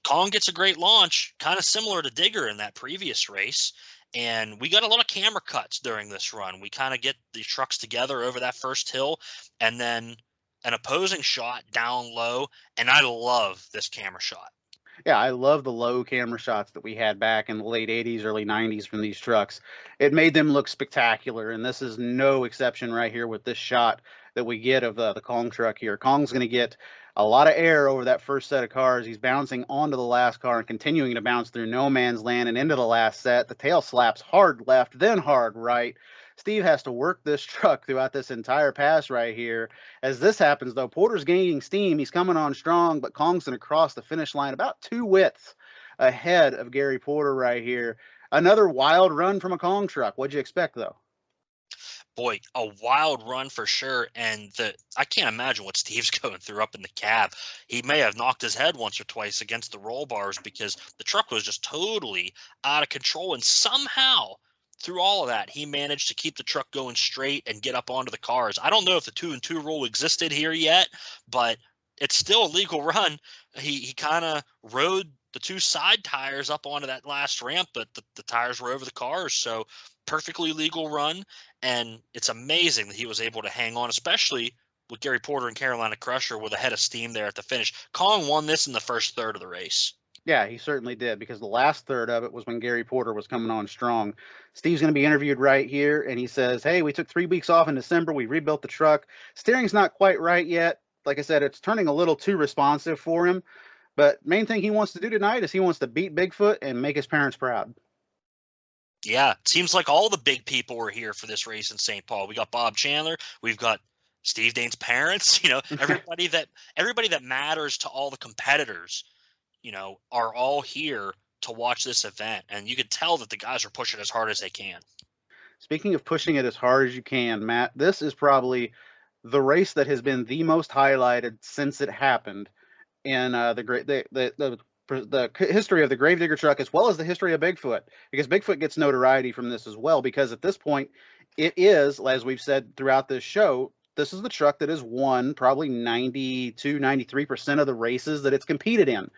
Kong gets a great launch, kind of similar to Digger in that previous race. And we got a lot of camera cuts during this run. We kind of get the trucks together over that first hill and then an opposing shot down low. And I love this camera shot. Yeah, I love the low camera shots that we had back in the late 80s, early 90s from these trucks. It made them look spectacular. And this is no exception right here with this shot that we get of the Kong truck here. Kong's going to get a lot of air over that first set of cars. He's bouncing onto the last car and continuing to bounce through no man's land and into the last set. The tail slaps hard left, then hard right. Steve has to work this truck throughout this entire pass right here. As this happens, though, Porter's gaining steam. He's coming on strong, but Kong's going to cross the finish line about 2 widths ahead of Gary Porter right here. Another wild run from a Kong truck. What'd you expect, though? Boy, a wild run for sure. And I can't imagine what Steve's going through up in the cab. He may have knocked his head once or twice against the roll bars because the truck was just totally out of control. And somehow, through all of that, he managed to keep the truck going straight and get up onto the cars. I don't know if the 2-and-2 rule existed here yet, but it's still a legal run. He kind of rode the 2 side tires up onto that last ramp, but the tires were over the cars. So perfectly legal run. And it's amazing that he was able to hang on, especially with Gary Porter and Carolina Crusher with a head of steam there at the finish. Kong won this in the first third of the race. Yeah, he certainly did, because the last third of it was when Gary Porter was coming on strong. Steve's going to be interviewed right here, and he says, hey, we took 3 weeks off in December. We rebuilt the truck. Steering's not quite right yet. Like I said, it's turning a little too responsive for him. But main thing he wants to do tonight is he wants to beat Bigfoot and make his parents proud. Yeah, it seems like all the big people were here for this race in St. Paul. We got Bob Chandler. We've got Steve Dane's parents. Everybody that matters to all the competitors, are all here to watch this event. And you could tell that the guys are pushing as hard as they can. Speaking of pushing it as hard as you can, Matt, this is probably the race that has been the most highlighted since it happened in the history of the Gravedigger truck, as well as the history of Bigfoot, because Bigfoot gets notoriety from this as well, because at this point it is, as we've said throughout this show, this is the truck that has won probably 93% of the races that it's competed in.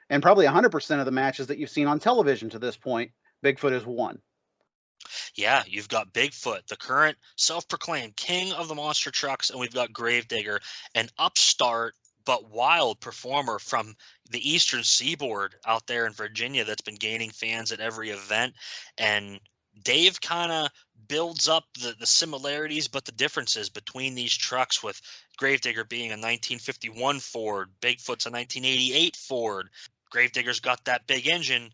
And probably 100% of the matches that you've seen on television to this point, Bigfoot has won. Yeah, you've got Bigfoot, the current self-proclaimed king of the monster trucks, and we've got Gravedigger, an upstart but wild performer from the Eastern Seaboard out there in Virginia that's been gaining fans at every event. And Dave kind of builds up the similarities but the differences between these trucks, with Gravedigger being a 1951 Ford, Bigfoot's a 1988 Ford. Gravedigger's got that big engine.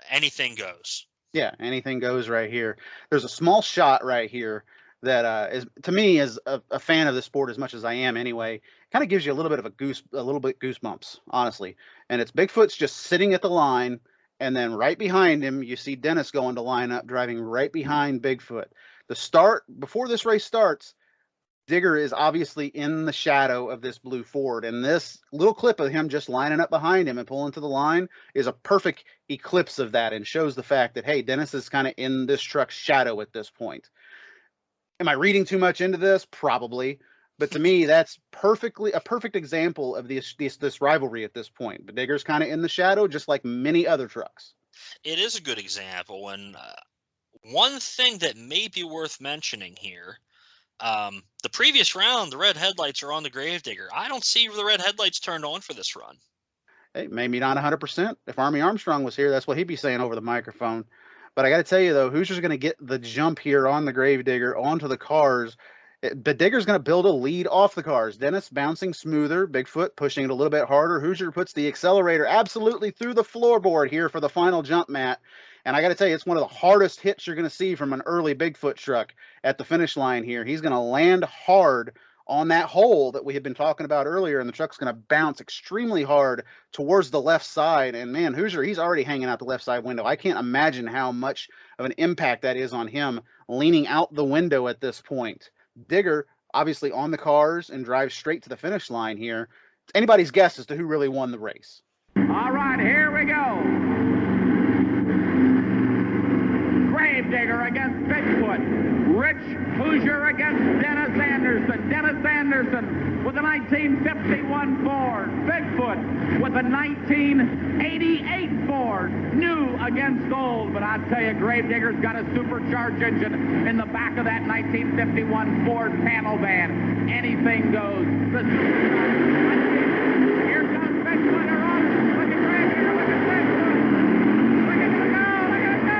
Anything goes. Yeah, anything goes right here. There's a small shot right here that is, to me, as a fan of the sport as much as I am anyway, kind of gives you a little bit of goosebumps, honestly. And it's Bigfoot's just sitting at the line, and then right behind him, you see Dennis going to line up, driving right behind Bigfoot. Before this race starts, Digger is obviously in the shadow of this blue Ford, and this little clip of him just lining up behind him and pulling to the line is a perfect eclipse of that, and shows the fact that, hey, Dennis is kind of in this truck's shadow at this point. Am I reading too much into this? Probably. But to me, that's a perfect example of this rivalry at this point. But Digger's kind of in the shadow, just like many other trucks. It is a good example. And one thing that may be worth mentioning here, the previous round, the red headlights are on the Gravedigger. I don't see the red headlights turned on for this run. Hey, maybe not 100%. If Army Armstrong was here, that's what he'd be saying over the microphone. But I got to tell you, though, Hoosier's going to get the jump here on the Gravedigger onto the cars. But Digger's going to build a lead off the cars. Dennis bouncing smoother, Bigfoot pushing it a little bit harder. Hoosier puts the accelerator absolutely through the floorboard here for the final jump, Matt. And I got to tell you, it's one of the hardest hits you're going to see from an early Bigfoot truck at the finish line here. He's going to land hard on that hole that we had been talking about earlier, and the truck's going to bounce extremely hard towards the left side. And man, Hoosier, he's already hanging out the left side window. I can't imagine how much of an impact that is on him leaning out the window at this point. Digger obviously on the cars and drives straight to the finish line here. It's anybody's guess as to who really won the race. All right, here we go. Gravedigger against Bigfoot. Rich Hoosier against Dennis Anderson. Dennis Anderson with a 1951 Ford. Bigfoot with a 1988 Ford. New against old. But I tell you, Gravedigger's got a supercharged engine in the back of that 1951 Ford panel van. Anything goes. Here comes Bigfoot. They're on it. Look at Gravedigger. Look at Bigfoot. Look at him go. Look at him go.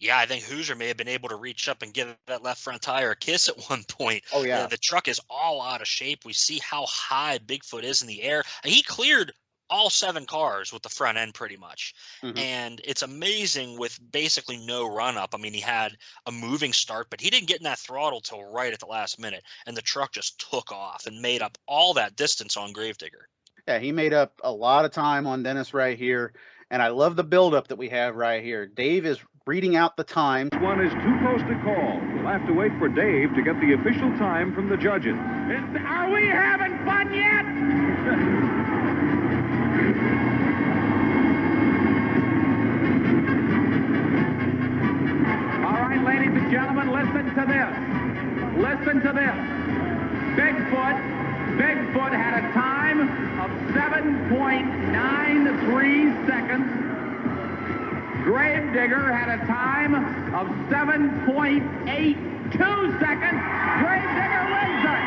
Yeah, I think Hoosier may have been able to reach up and give that left front tire a kiss at one point. Oh, yeah. The truck is all out of shape. We see how high Bigfoot is in the air. He cleared all 7 cars with the front end pretty much. Mm-hmm. And it's amazing with basically no run up. I mean, he had a moving start, but he didn't get in that throttle till right at the last minute. And the truck just took off and made up all that distance on Gravedigger. Yeah, he made up a lot of time on Dennis right here. And I love the buildup that we have right here. Dave is reading out the time. One is too close to call. We'll have to wait for Dave to get the official time from the judges. Are we having fun yet? All right, ladies and gentlemen, listen to this. Listen to this. Bigfoot had a time of 7.93 seconds. Gravedigger had a time of 7.82 seconds. Gravedigger wins it.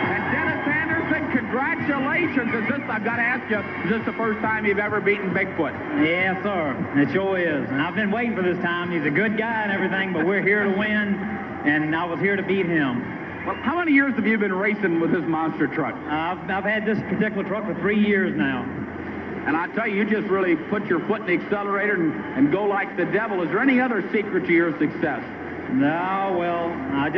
And Dennis Anderson, congratulations. I've got to ask you, is this the first time you've ever beaten Bigfoot? Yes, sir. It sure is. And I've been waiting for this time. He's a good guy and everything, but we're here to win, and I was here to beat him. Well, how many years have you been racing with this monster truck? I've had this particular truck for 3 years now. And I tell you, you just really put your foot in the accelerator and go like the devil. Is there any other secret to your success? No, well, I've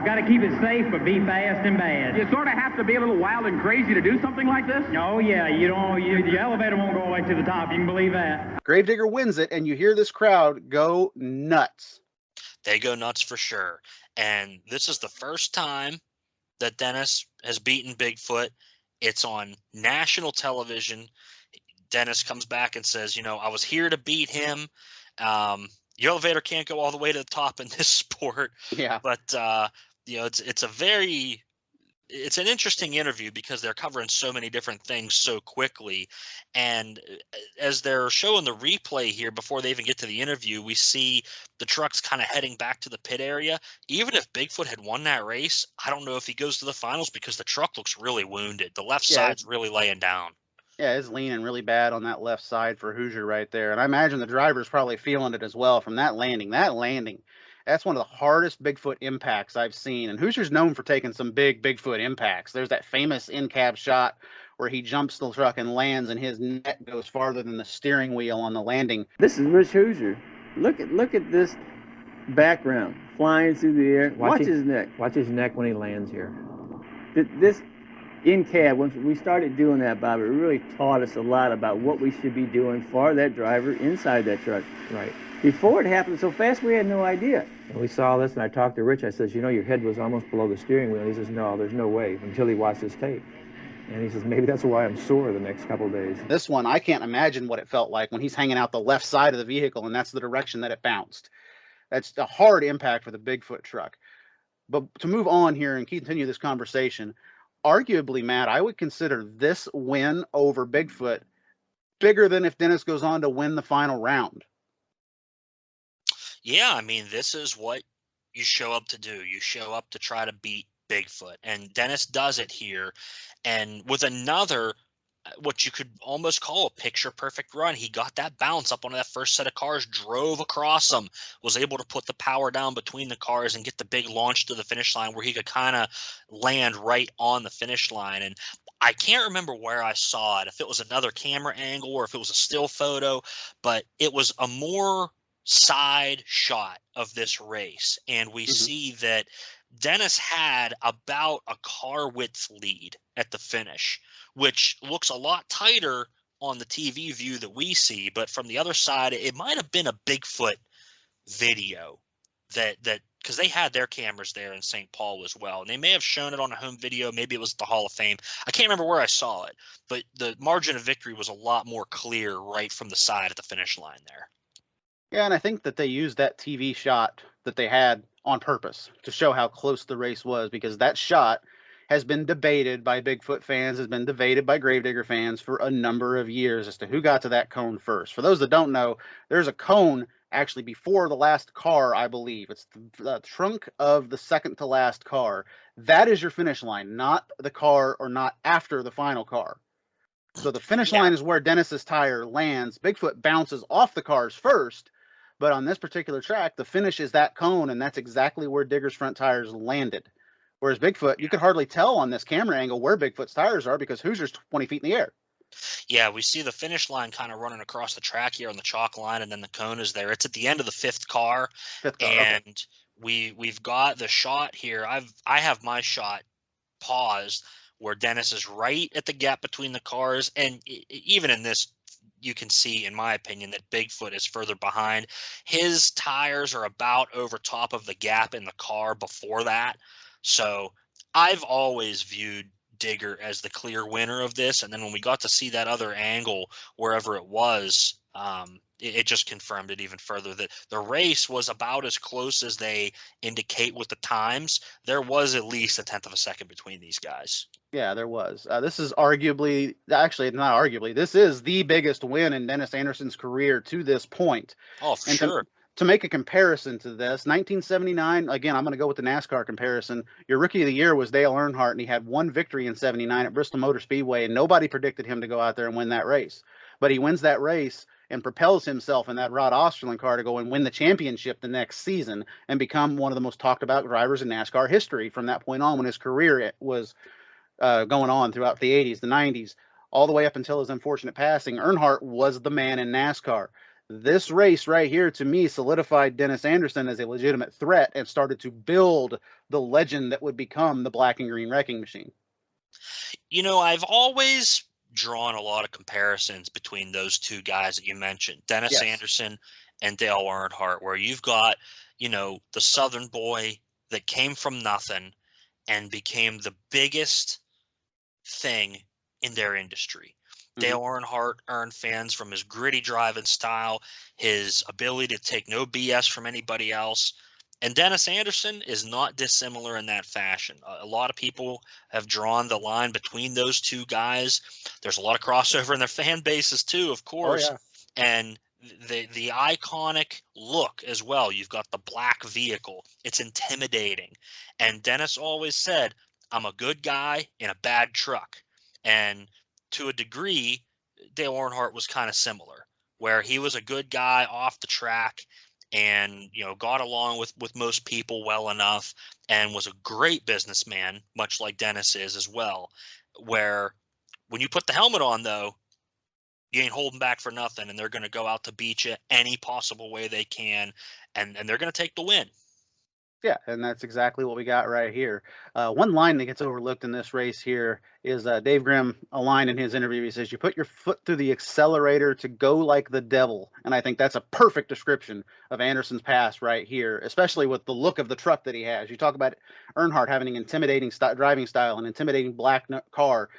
got to keep it safe, but be fast and bad. You sort of have to be a little wild and crazy to do something like this? Oh, yeah, the elevator won't go all the way to the top. You can believe that. Gravedigger wins it, and you hear this crowd go nuts. They go nuts for sure. And this is the first time that Dennis has beaten Bigfoot. It's on national television. Dennis comes back and says, I was here to beat him. Your elevator can't go all the way to the top in this sport. Yeah. But, it's an interesting interview because they're covering so many different things so quickly. And as they're showing the replay here before they even get to the interview, we see the trucks kind of heading back to the pit area. Even if Bigfoot had won that race, I don't know if he goes to the finals because the truck looks really wounded. The left side's really laying down. Yeah, it's leaning really bad on that left side for Hoosier right there. And I imagine the driver's probably feeling it as well from that landing. That's one of the hardest Bigfoot impacts I've seen. And Hoosier's known for taking some big Bigfoot impacts. There's that famous in-cab shot where he jumps the truck and lands, and his neck goes farther than the steering wheel on the landing. This is Rich Hoosier. Look at this background flying through the air. Watch his neck. Watch his neck when he lands here. This in-cab, once we started doing that, Bob, it really taught us a lot about what we should be doing for that driver inside that truck. Right. Before it happened so fast, we had no idea. And we saw this, and I talked to Rich. I says, your head was almost below the steering wheel. And he says, no, there's no way, until he watched this tape. And he says, maybe that's why I'm sore the next couple of days. This one, I can't imagine what it felt like when he's hanging out the left side of the vehicle, and that's the direction that it bounced. That's a hard impact for the Bigfoot truck. But to move on here and continue this conversation, arguably, Matt, I would consider this win over Bigfoot bigger than if Dennis goes on to win the final round. Yeah, I mean, this is what you show up to do. You show up to try to beat Bigfoot, and Dennis does it here. And with another, what you could almost call a picture-perfect run, he got that bounce up on that first set of cars, drove across them, was able to put the power down between the cars and get the big launch to the finish line where he could kind of land right on the finish line. And I can't remember where I saw it, if it was another camera angle or if it was a still photo, but it was a more side shot of this race, and we see that Dennis had about a car width lead at the finish, which looks a lot tighter on the TV view that we see, but from the other side it might have been a Bigfoot video that because they had their cameras there in St. Paul as well, and they may have shown it on a home video. Maybe it was the Hall of Fame. I can't remember where I saw it, but the margin of victory was a lot more clear right from the side at the finish line there. Yeah, and I think that they used that TV shot that they had on purpose to show how close the race was, because that shot has been debated by Bigfoot fans, has been debated by Gravedigger fans for a number of years as to who got to that cone first. For those that don't know, there's a cone actually before the last car, I believe. It's the trunk of the second to last car. That is your finish line, not the car or not after the final car. So the finish line is where Dennis's tire lands. Bigfoot bounces off the cars first, but on this particular track, the finish is that cone, and that's exactly where Digger's front tires landed. Whereas Bigfoot, you could hardly tell on this camera angle where Bigfoot's tires are because Hoosier's 20 feet in the air. Yeah, we see the finish line kind of running across the track here on the chalk line, and then the cone is there. It's at the end of the fifth car, and we've got the shot here. I have my shot paused where Dennis is right at the gap between the cars, and even in this, you can see, in my opinion, that Bigfoot is further behind. His tires are about over top of the gap in the car before that. So I've always viewed Digger as the clear winner of this. And then when we got to see that other angle, wherever it was, it just confirmed it even further that the race was about as close as they indicate with the times. There was at least a tenth of a second between these guys. Yeah, there was. This is arguably, actually not arguably, this is the biggest win in Dennis Anderson's career to this point. Oh, for sure. To make a comparison to this, 1979, again, I'm going to go with the NASCAR comparison. Your rookie of the year was Dale Earnhardt, and he had one victory in 79 at Bristol Motor Speedway, and nobody predicted him to go out there and win that race. But he wins that race and propels himself in that Rod Osterlund car to go and win the championship the next season and become one of the most talked about drivers in NASCAR history from that point on, when his career was going on throughout the 80s, the 90s, all the way up until his unfortunate passing. Earnhardt was the man in NASCAR. This race right here, to me, solidified Dennis Anderson as a legitimate threat and started to build the legend that would become the Black and Green Wrecking Machine. You know, I've always drawn a lot of comparisons between those two guys that you mentioned, Dennis Anderson and Dale Earnhardt, where you've got, you know, the Southern boy that came from nothing and became the biggest thing in their industry. Dale Earnhardt earned fans from his gritty driving style, his ability to take no BS from anybody else. And Dennis Anderson is not dissimilar in that fashion. A lot of people have drawn the line between those two guys. There's a lot of crossover in their fan bases too, of course. yeah. And the iconic look as well. You've got the black vehicle. It's intimidating. And Dennis always said, I'm a good guy in a bad truck. And to a degree, Dale Earnhardt was kind of similar, where he was a good guy off the track and, you know, got along with most people well enough and was a great businessman, much like Dennis is as well, where when you put the helmet on, though, you ain't holding back for nothing, and they're going to go out to beat you any possible way they can, and they're going to take the win. Yeah, and that's exactly what we got right here. One line that gets overlooked in this race here is Dave Grimm, a line in his interview. He says, you put your foot through the accelerator to go like the devil. And I think that's a perfect description of Anderson's past right here, especially with the look of the truck that he has. You talk about Earnhardt having an intimidating driving style, an intimidating black car.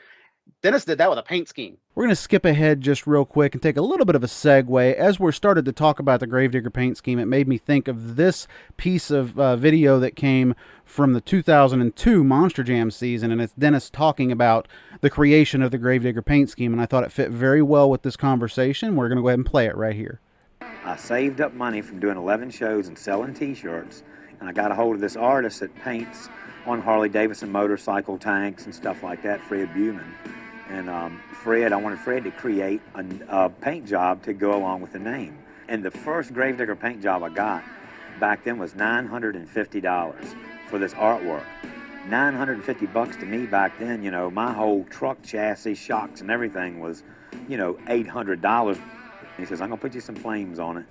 Dennis did that with a paint scheme. We're going to skip ahead just real quick and take a little bit of a segue. As we're started to talk about the Gravedigger paint scheme, it made me think of this piece of video that came from the 2002 Monster Jam season, and it's Dennis talking about the creation of the Gravedigger paint scheme, and I thought it fit very well with this conversation. We're going to go ahead and play it right here. I saved up money from doing 11 shows and selling T-shirts, and I got a hold of this artist that paints on Harley-Davidson motorcycle tanks and stuff like that, Fred Buman. And I wanted Fred to create a paint job to go along with the name. And the first Gravedigger paint job I got back then was $950 for this artwork. $950 to me back then, you know, my whole truck chassis, shocks and everything was, you know, $800. He says, I'm gonna put you some flames on it.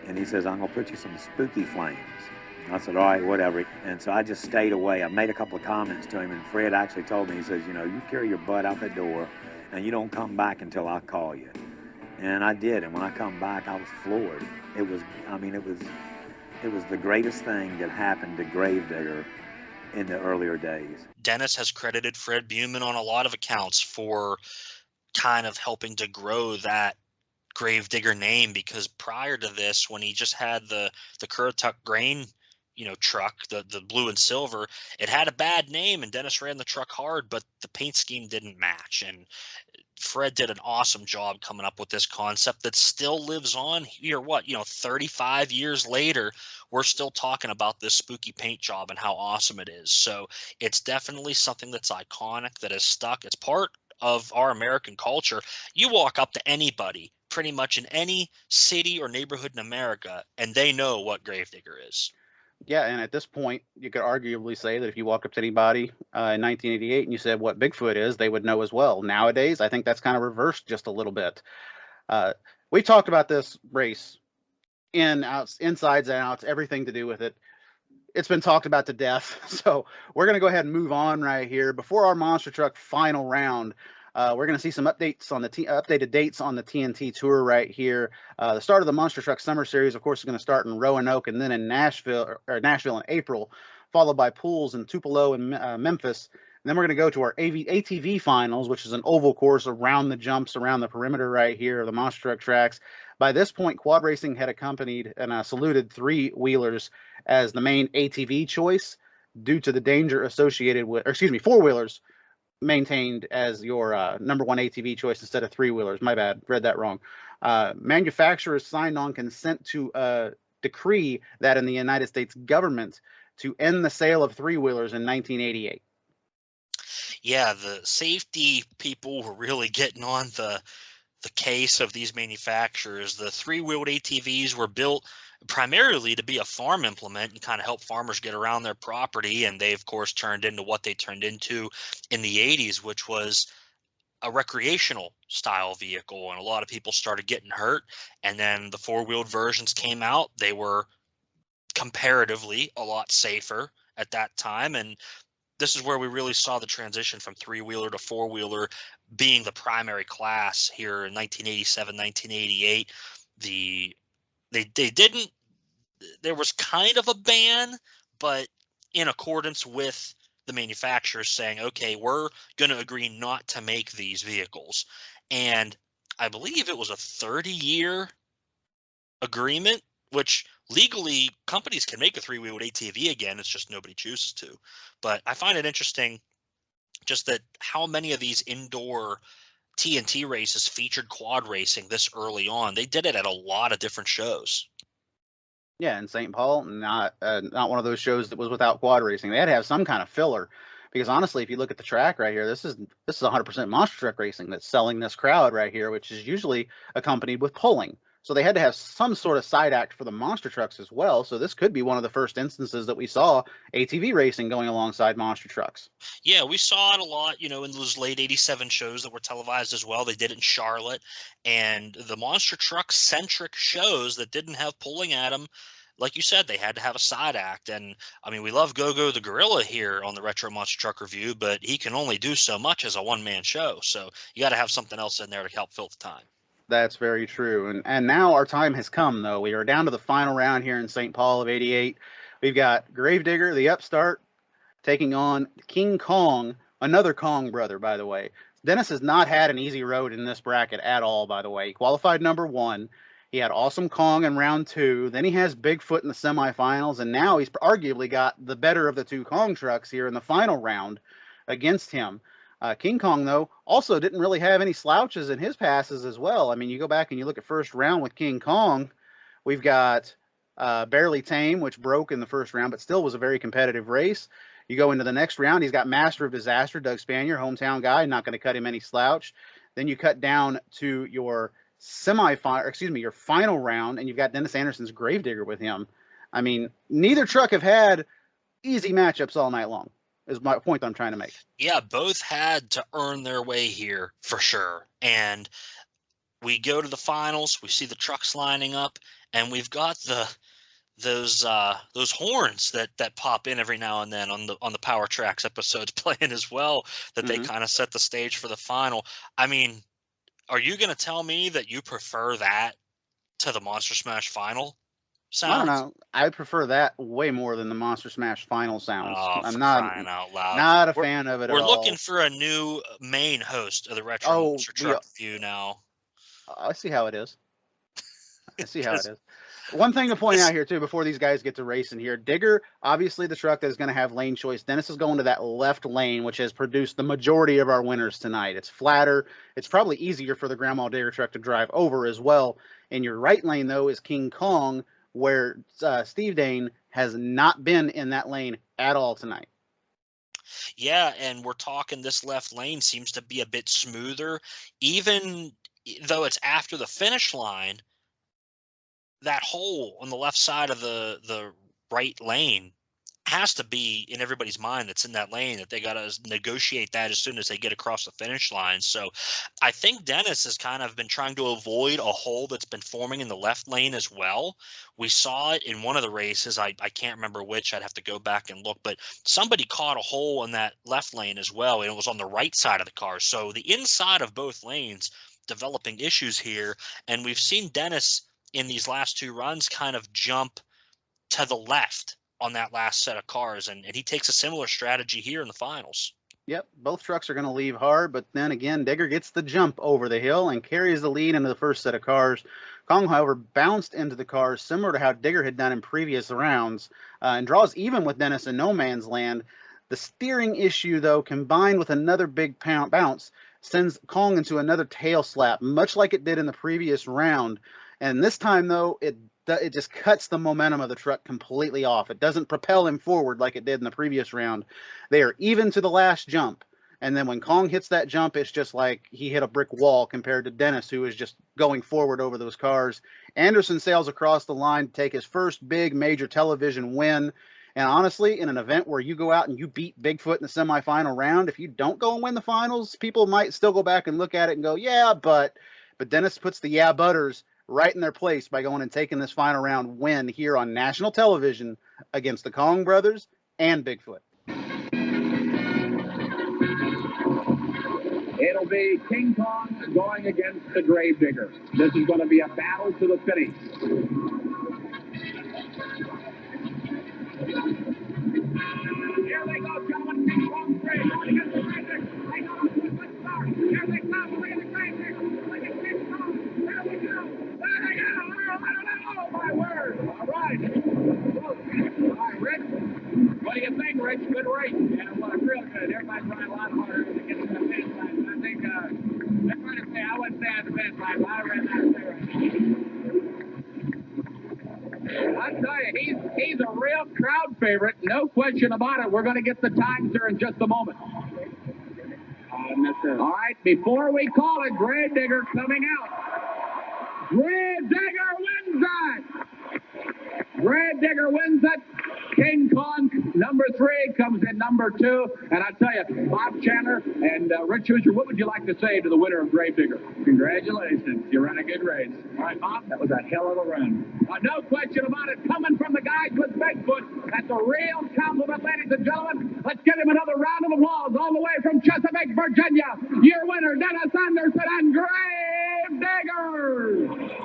And he says, I'm gonna put you some spooky flames. I said, all right, whatever. And so I just stayed away. I made a couple of comments to him, and Fred actually told me, he says, you know, you carry your butt out that door, and you don't come back until I call you. And I did, and when I come back, I was floored. It was the greatest thing that happened to Gravedigger in the earlier days. Dennis has credited Fred Buman on a lot of accounts for kind of helping to grow that Gravedigger name, because prior to this, when he just had the Currituck grain, you know, truck, the blue and silver, it had a bad name, and Dennis ran the truck hard, but the paint scheme didn't match. And Fred did an awesome job coming up with this concept that still lives on here. 35 years later, we're still talking about this spooky paint job and how awesome it is. So it's definitely something that's iconic, that is stuck. It's part of our American culture. You walk up to anybody pretty much in any city or neighborhood in America, and they know what Gravedigger is. Yeah, and at this point, you could arguably say that if you walk up to anybody in 1988 and you said what Bigfoot is, they would know as well. Nowadays, I think that's kind of reversed just a little bit. We talked about this race, in, outs, insides and outs, everything to do with it. It's been talked about to death, so we're going to go ahead and move on right here. Before our Monster Truck final round, we're going to see some updates on the updated dates on the TNT Tour right here. The start of the Monster Truck Summer Series, of course, is going to start in Roanoke and then in Nashville in April, followed by pools in Tupelo and Memphis. And then we're going to go to our ATV finals, which is an oval course around the jumps, around the perimeter right here of the Monster Truck tracks. By this point, Quad Racing had accompanied and saluted three-wheelers as the main ATV choice due to the danger associated with, four-wheelers maintained as your number one ATV choice instead of three-wheelers. My bad, read that wrong. Manufacturers signed on consent to a decree that in the United States government to end the sale of three-wheelers in 1988. Yeah, the safety people were really getting on the case of these manufacturers. The three-wheeled ATVs were built primarily to be a farm implement and kind of help farmers get around their property, and they of course turned into what they turned into in the 80s, which was a recreational style vehicle, and a lot of people started getting hurt. And then the four-wheeled versions came out. They were comparatively a lot safer at that time, and this is where we really saw the transition from three-wheeler to four-wheeler being the primary class here in 1987, 1988. There was kind of a ban, but in accordance with the manufacturers saying, okay, we're going to agree not to make these vehicles. And I believe it was a 30-year agreement, which legally companies can make a three-wheeled ATV again. It's just nobody chooses to. But I find it interesting just that how many of these indoor TNT races featured quad racing this early on. They did it at a lot of different shows. Yeah, in St. Paul, not one of those shows that was without quad racing. They had to have some kind of filler, because honestly, if you look at the track right here, this is 100% monster truck racing that's selling this crowd right here, which is usually accompanied with pulling. So they had to have some sort of side act for the monster trucks as well. So this could be one of the first instances that we saw ATV racing going alongside monster trucks. Yeah, we saw it a lot, in those late 87 shows that were televised as well. They did it in Charlotte, and the monster truck centric shows that didn't have pulling at them, like you said, they had to have a side act. And I mean, we love Go-Go the Gorilla here on the Retro Monster Truck Review, but he can only do so much as a one-man show. So you got to have something else in there to help fill the time. That's very true. And now our time has come, though. We are down to the final round here in St. Paul of 88. We've got Gravedigger, the upstart, taking on King Kong, another Kong brother, by the way. Dennis has not had an easy road in this bracket at all, by the way. He qualified number 1. He had Awesome Kong in round 2. Then he has Bigfoot in the semifinals, and now he's arguably got the better of the two Kong trucks here in the final round against him. King Kong, though, also didn't really have any slouches in his passes as well. I mean, you go back and you look at first round with King Kong, we've got Barely Tame, which broke in the first round, but still was a very competitive race. You go into the next round, he's got Master of Disaster, Doug Spanier, hometown guy, not going to cut him any slouch. Then you cut down to your your final round, and you've got Dennis Anderson's Gravedigger with him. I mean, neither truck have had easy matchups all night long, is my point I'm trying to make. Yeah, both had to earn their way here for sure. And we go to the finals, we see the trucks lining up, and we've got those horns that pop in every now and then on the Power Tracks episodes playing as well, that they kind of set the stage for the final. I mean, are you going to tell me that you prefer that to the Monster Smash final sounds? I don't know. I prefer that way more than the Monster Smash final sounds. Oh, I'm crying out loud. Not a fan of it at all. We're looking for a new main host of the Retro Monster Truck Review now. I see how it is. One thing to point out here, too, before these guys get to racing here, Digger, obviously the truck that is going to have lane choice. Dennis is going to that left lane, which has produced the majority of our winners tonight. It's flatter. It's probably easier for the Grandma Digger truck to drive over as well. In your right lane, though, is King Kong, where Steve Dane has not been in that lane at all tonight. Yeah, and we're talking this left lane seems to be a bit smoother, even though it's after the finish line. That hole on the left side of the right lane has to be in everybody's mind that's in that lane, that they got to negotiate that as soon as they get across the finish line. So I think Dennis has kind of been trying to avoid a hole that's been forming in the left lane as well. We saw it in one of the races. I can't remember which. I'd have to go back and look, but somebody caught a hole in that left lane as well, and it was on the right side of the car. So the inside of both lanes developing issues here, and we've seen Dennis in these last two runs kind of jump to the left on that last set of cars, and he takes a similar strategy here in the finals. Yep, both trucks are going to leave hard, but then again, Digger gets the jump over the hill and carries the lead into the first set of cars. Kong, however, bounced into the cars similar to how Digger had done in previous rounds, and draws even with Dennis in no man's land. The steering issue, though, combined with another big bounce, sends Kong into another tail slap, much like it did in the previous round. And this time, though, it just cuts the momentum of the truck completely off. It doesn't propel him forward like it did in the previous round. They are even to the last jump. And then when Kong hits that jump, it's just like he hit a brick wall compared to Dennis, who is just going forward over those cars. Anderson sails across the line to take his first big major television win. And honestly, in an event where you go out and you beat Bigfoot in the semifinal round, if you don't go and win the finals, people might still go back and look at it and go, yeah, but Dennis puts the yeah butters right in their place by going and taking this final round win here on national television against the Kong brothers and Bigfoot. It'll be King Kong going against the Gravedigger. This is going to be a battle to the finish. Here they go, gentlemen. King Kong going against the Gravedigger. They go to a good start. Here they come. Look at the Gravedigger. All right. All right, Rick. What do you think, Rich? Good race. Yeah, well, real good. Everybody's running a lot harder to get to the finish line. I think they're trying to say I wouldn't say at the finish line, but I ran out there. I tell you, he's a real crowd favorite, no question about it. We're going to get the times here in just a moment. All right, before we call it, Gravedigger coming out. Gravedigger wins that. Gravedigger wins it. King Kong, number 3, comes in number 2. And I tell you, Bob Chandler and Rich Hoosier, what would you like to say to the winner of Gravedigger? Congratulations. You ran a good race. All right, Bob, that was a hell of a run. No question about it. Coming from the guys with Bigfoot, that's a real compliment, ladies and gentlemen. Let's give him another round of applause all the way from Chesapeake, Virginia. Your winner, Dennis Anderson and Gravedigger.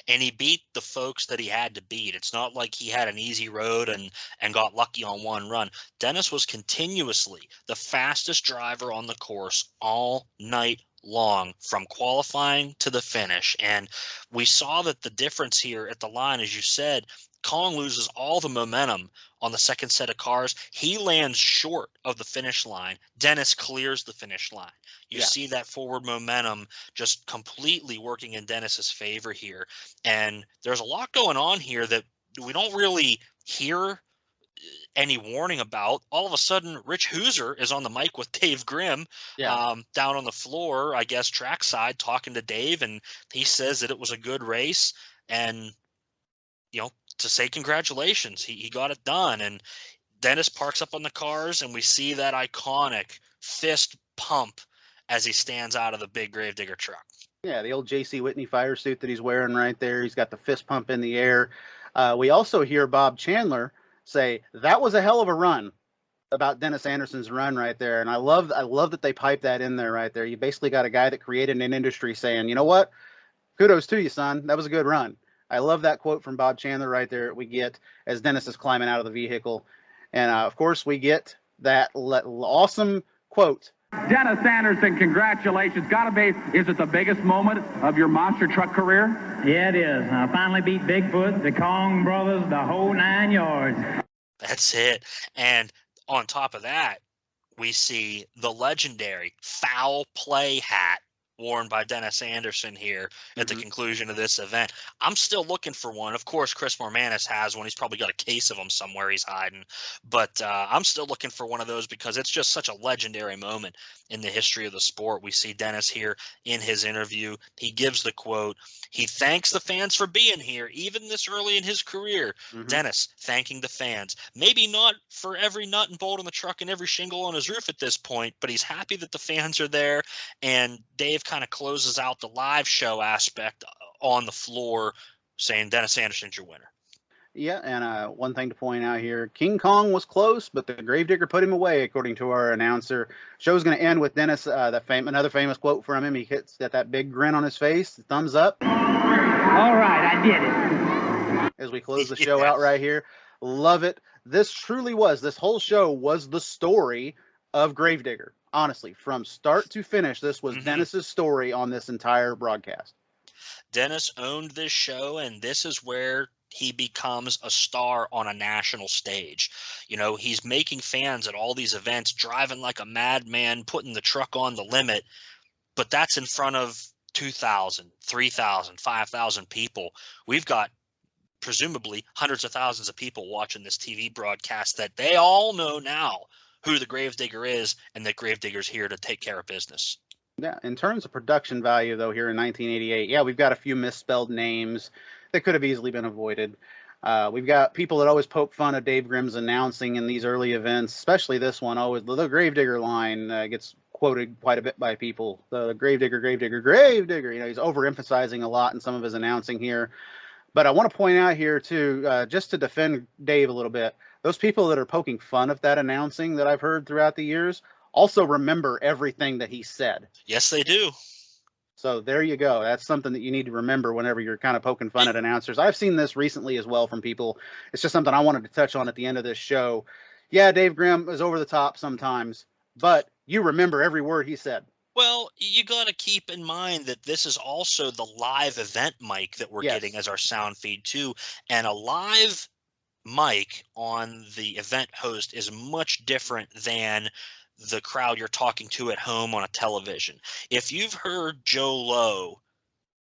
And he beat the folks that he had to beat. It's not like he had an easy road and got lucky on one run. Dennis was continuously the fastest driver on the course all night long, from qualifying to the finish. And we saw that the difference here at the line, as you said, Kong loses all the momentum on the second set of cars. He lands short of the finish line. Dennis clears the finish line. You see that forward momentum just completely working in Dennis's favor here. And there's a lot going on here that we don't really hear any warning about. All of a sudden, Rich Hoosier is on the mic with Dave Grimm down on the floor, I guess, trackside, talking to Dave. And he says that it was a good race. And, you know, to say congratulations, he got it done. And Dennis parks up on the cars, and we see that iconic fist pump as he stands out of the big Gravedigger truck. Yeah, the old J.C. Whitney fire suit that he's wearing right there. He's got the fist pump in the air. We also hear Bob Chandler say, that was a hell of a run, about Dennis Anderson's run right there. And I love that they pipe that in there right there. You basically got a guy that created an industry saying, you know what? Kudos to you, son. That was a good run. I love that quote from Bob Chandler right there we get as Dennis is climbing out of the vehicle. And, of course, we get that awesome quote. Dennis Anderson, congratulations. Gotta be, is it the biggest moment of your monster truck career? Yeah, it is. I finally beat Bigfoot, the Kong brothers, the whole 9 yards. That's it. And on top of that, we see the legendary foul play hat worn by Dennis Anderson here at the conclusion of this event. I'm still looking for one. Of course, Chris Mormanis has one. He's probably got a case of them somewhere he's hiding. But I'm still looking for one of those because it's just such a legendary moment in the history of the sport. We see Dennis here in his interview. He gives the quote. He thanks the fans for being here, even this early in his career. Dennis thanking the fans. Maybe not for every nut and bolt on the truck and every shingle on his roof at this point, but he's happy that the fans are there. And Dave kind of closes out the live show aspect on the floor saying Dennis Anderson's your winner. Yeah, and one thing to point out here, King Kong was close, but the Gravedigger put him away, according to our announcer. Show's going to end with Dennis, another famous quote from him. He hits that big grin on his face, thumbs up. All right, I did it. As we close the show out right here. Love it. This whole show was the story of Gravedigger. Honestly, from start to finish, this was Dennis's story on this entire broadcast. Dennis owned this show, and this is where he becomes a star on a national stage. You know, he's making fans at all these events, driving like a madman, putting the truck on the limit, but that's in front of 2,000, 3,000, 5,000 people. We've got presumably hundreds of thousands of people watching this TV broadcast that they all know now who the Gravedigger is, and that Gravedigger's here to take care of business. Yeah, in terms of production value, though, here in 1988, we've got a few misspelled names that could have easily been avoided. We've got people that always poke fun of Dave Grimm's announcing in these early events, especially this one. Always the Gravedigger line gets quoted quite a bit by people. The Gravedigger, Gravedigger, Gravedigger. You know, he's overemphasizing a lot in some of his announcing here. But I want to point out here, too, just to defend Dave a little bit, those people that are poking fun of that announcing that I've heard throughout the years also remember everything that he said. Yes, they do. So there you go. That's something that you need to remember whenever you're kind of poking fun at announcers. I've seen this recently as well from people. It's just something I wanted to touch on at the end of this show. Yeah, Dave Grimm is over the top sometimes, but you remember every word he said. Well, you got to keep in mind that this is also the live event mic that we're getting as our sound feed too. And a live mic on the event host is much different than the crowd you're talking to at home on a television. If you've heard Joe Lowe,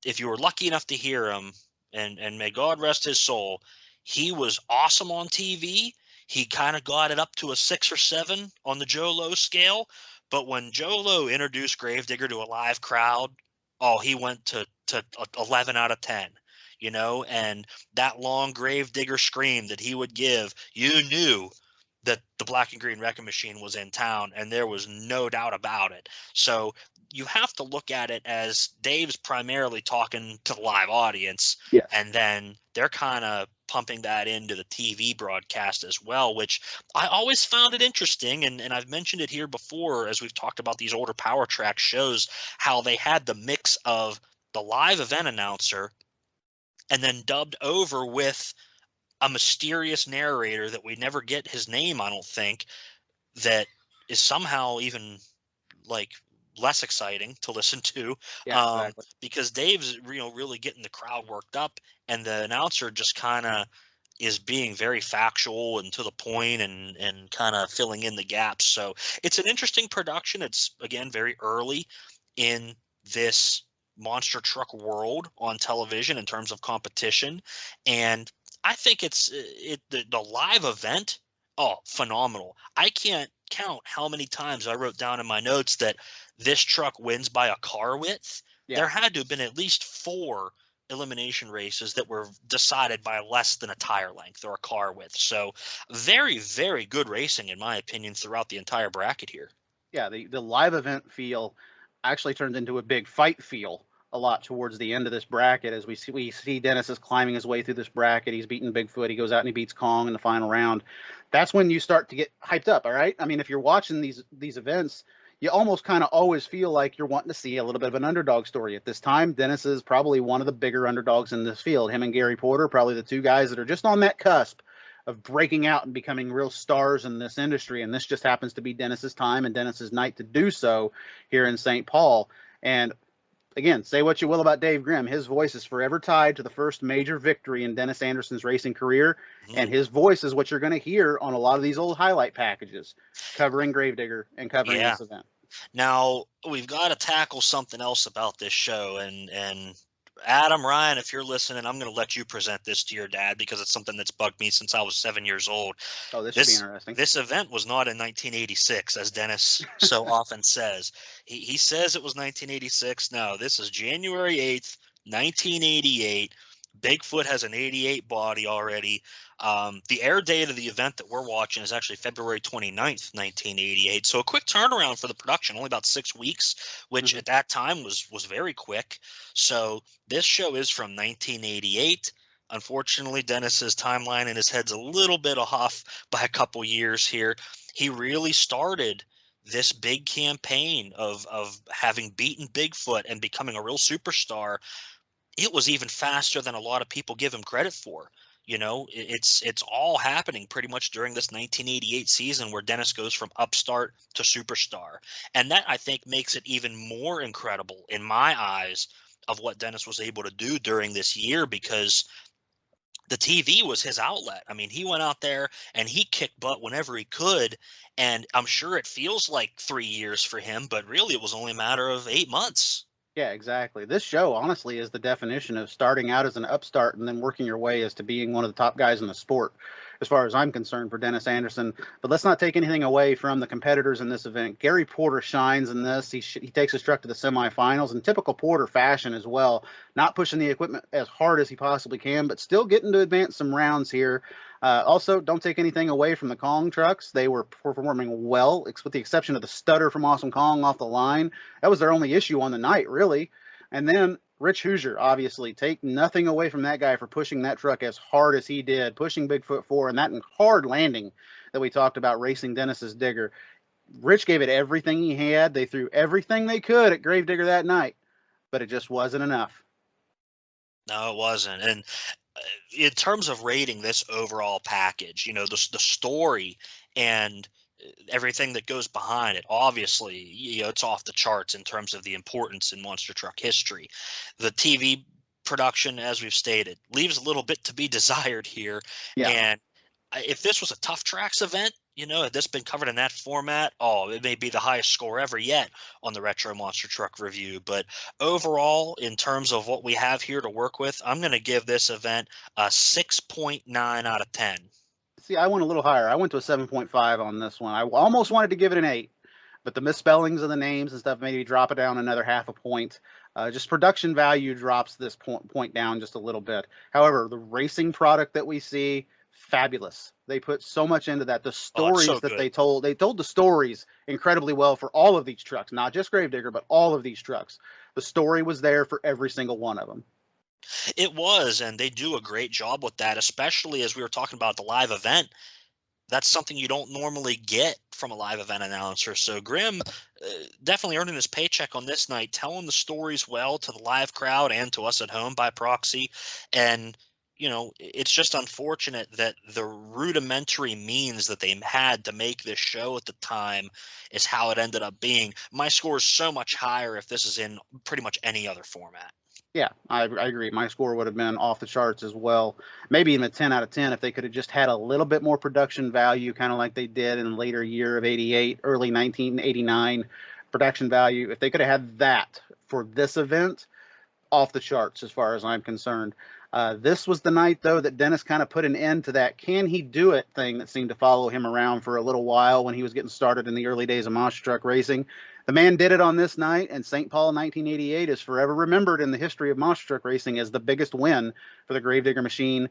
if you were lucky enough to hear him, and may God rest his soul, he was awesome on TV. He kind of got it up to a 6 or 7 on the Joe Lowe scale. But when Joe Lowe introduced Gravedigger to a live crowd, oh, he went to 11 out of 10, you know, and that long Gravedigger scream that he would give, you knew that the Black and Green Wrecking Machine was in town, and there was no doubt about it. So you have to look at it as Dave's primarily talking to the live audience, and then they're kind of pumping that into the TV broadcast as well, which I always found it interesting. And I've mentioned it here before as we've talked about these older Power Track shows, how they had the mix of the live event announcer and then dubbed over with a mysterious narrator that we never get his name, I don't think, that is somehow even like less exciting to listen to. Exactly. Because Dave's really getting the crowd worked up, and the announcer just kind of is being very factual and to the point and kind of filling in the gaps. So it's an interesting production. It's, again, very early in this monster truck world on television in terms of competition, and I think the live event, oh, phenomenal. I can't count how many times I wrote down in my notes that this truck wins by a car width. There had to have been at least 4 elimination races that were decided by less than a tire length or a car width. So very, very good racing, in my opinion, throughout the entire bracket here. Yeah, the live event feel actually turned into a big fight feel a lot towards the end of this bracket. As we see Dennis is climbing his way through this bracket. He's beating Bigfoot. He goes out and he beats Kong in the final round. That's when you start to get hyped up, all right? I mean, if you're watching these events, you almost kind of always feel like you're wanting to see a little bit of an underdog story. At this time, Dennis is probably one of the bigger underdogs in this field. Him and Gary Porter, probably the 2 guys that are just on that cusp of breaking out and becoming real stars in this industry. And this just happens to be Dennis's time and Dennis's night to do so here in St. Paul. And again, say what you will about Dave Grimm, his voice is forever tied to the first major victory in Dennis Anderson's racing career, and his voice is what you're going to hear on a lot of these old highlight packages covering Gravedigger and covering this event. Now, we've got to tackle something else about this show, and Adam, Ryan, if you're listening, I'm going to let you present this to your dad because it's something that's bugged me since I was 7 years old. Oh, this should be interesting. This event was not in 1986, as Dennis so often says. He says it was 1986. No, this is January 8th, 1988. Bigfoot has an 88 body already. The air date of the event that we're watching is actually February 29th, 1988. So a quick turnaround for the production, only about 6 weeks, which at that time was very quick. So this show is from 1988. Unfortunately, Dennis's timeline in his head's a little bit off by a couple years here. He really started this big campaign of having beaten Bigfoot and becoming a real superstar. It was even faster than a lot of people give him credit for. You know, it's all happening pretty much during this 1988 season where Dennis goes from upstart to superstar. And that, I think, makes it even more incredible in my eyes of what Dennis was able to do during this year, because the TV was his outlet. I mean, he went out there and he kicked butt whenever he could. And I'm sure it feels like 3 years for him, but really it was only a matter of 8 months. Yeah, exactly. This show, honestly, is the definition of starting out as an upstart and then working your way as to being one of the top guys in the sport, as far as I'm concerned, for Dennis Anderson. But let's not take anything away from the competitors in this event. Gary Porter shines in this. He takes his truck to the semifinals in typical Porter fashion as well, not pushing the equipment as hard as he possibly can, but still getting to advance some rounds here. Also, don't take anything away from the Kong trucks. They were performing well, with the exception of the stutter from Awesome Kong off the line. That was their only issue on the night, really. And then Rich Hoosier, obviously, take nothing away from that guy for pushing that truck as hard as he did, pushing Bigfoot 4, and that hard landing that we talked about, racing Dennis's Digger. Rich gave it everything he had. They threw everything they could at Gravedigger that night, but it just wasn't enough. No, it wasn't. And in terms of rating this overall package, you know, the story and everything that goes behind it. Obviously, it's off the charts in terms of the importance in monster truck history. The TV production, as we've stated, leaves a little bit to be desired here. Yeah. And if this was a tough tracks event, had this been covered in that format, it may be the highest score ever yet on the Retro Monster Truck Review. But overall, in terms of what we have here to work with, I'm going to give this event a 6.9 out of 10. See, I went a little higher. I went to a 7.5 on this one. I almost wanted to give it an 8, but the misspellings of the names and stuff made me drop it down another half a point. Just production value drops this point down just a little bit. However, the racing product that we see, fabulous. They put so much into that. The stories that they told the stories incredibly well for all of these trucks, not just Gravedigger, but all of these trucks. The story was there for every single one of them. It was, and they do a great job with that, especially as we were talking about the live event. That's something you don't normally get from a live event announcer. So Grimm definitely earning his paycheck on this night, telling the stories well to the live crowd and to us at home by proxy. And, it's just unfortunate that the rudimentary means that they had to make this show at the time is how it ended up being. My score is so much higher if this is in pretty much any other format. Yeah, I agree. My score would have been off the charts as well. Maybe even a 10 out of 10 if they could have just had a little bit more production value, kind of like they did in the later year of 88, early 1989 production value. If they could have had that for this event, off the charts as far as I'm concerned. This was the night, though, that Dennis kind of put an end to that can he do it thing that seemed to follow him around for a little while when he was getting started in the early days of monster truck racing. The man did it on this night, and St. Paul 1988 is forever remembered in the history of monster truck racing as the biggest win for the Gravedigger machine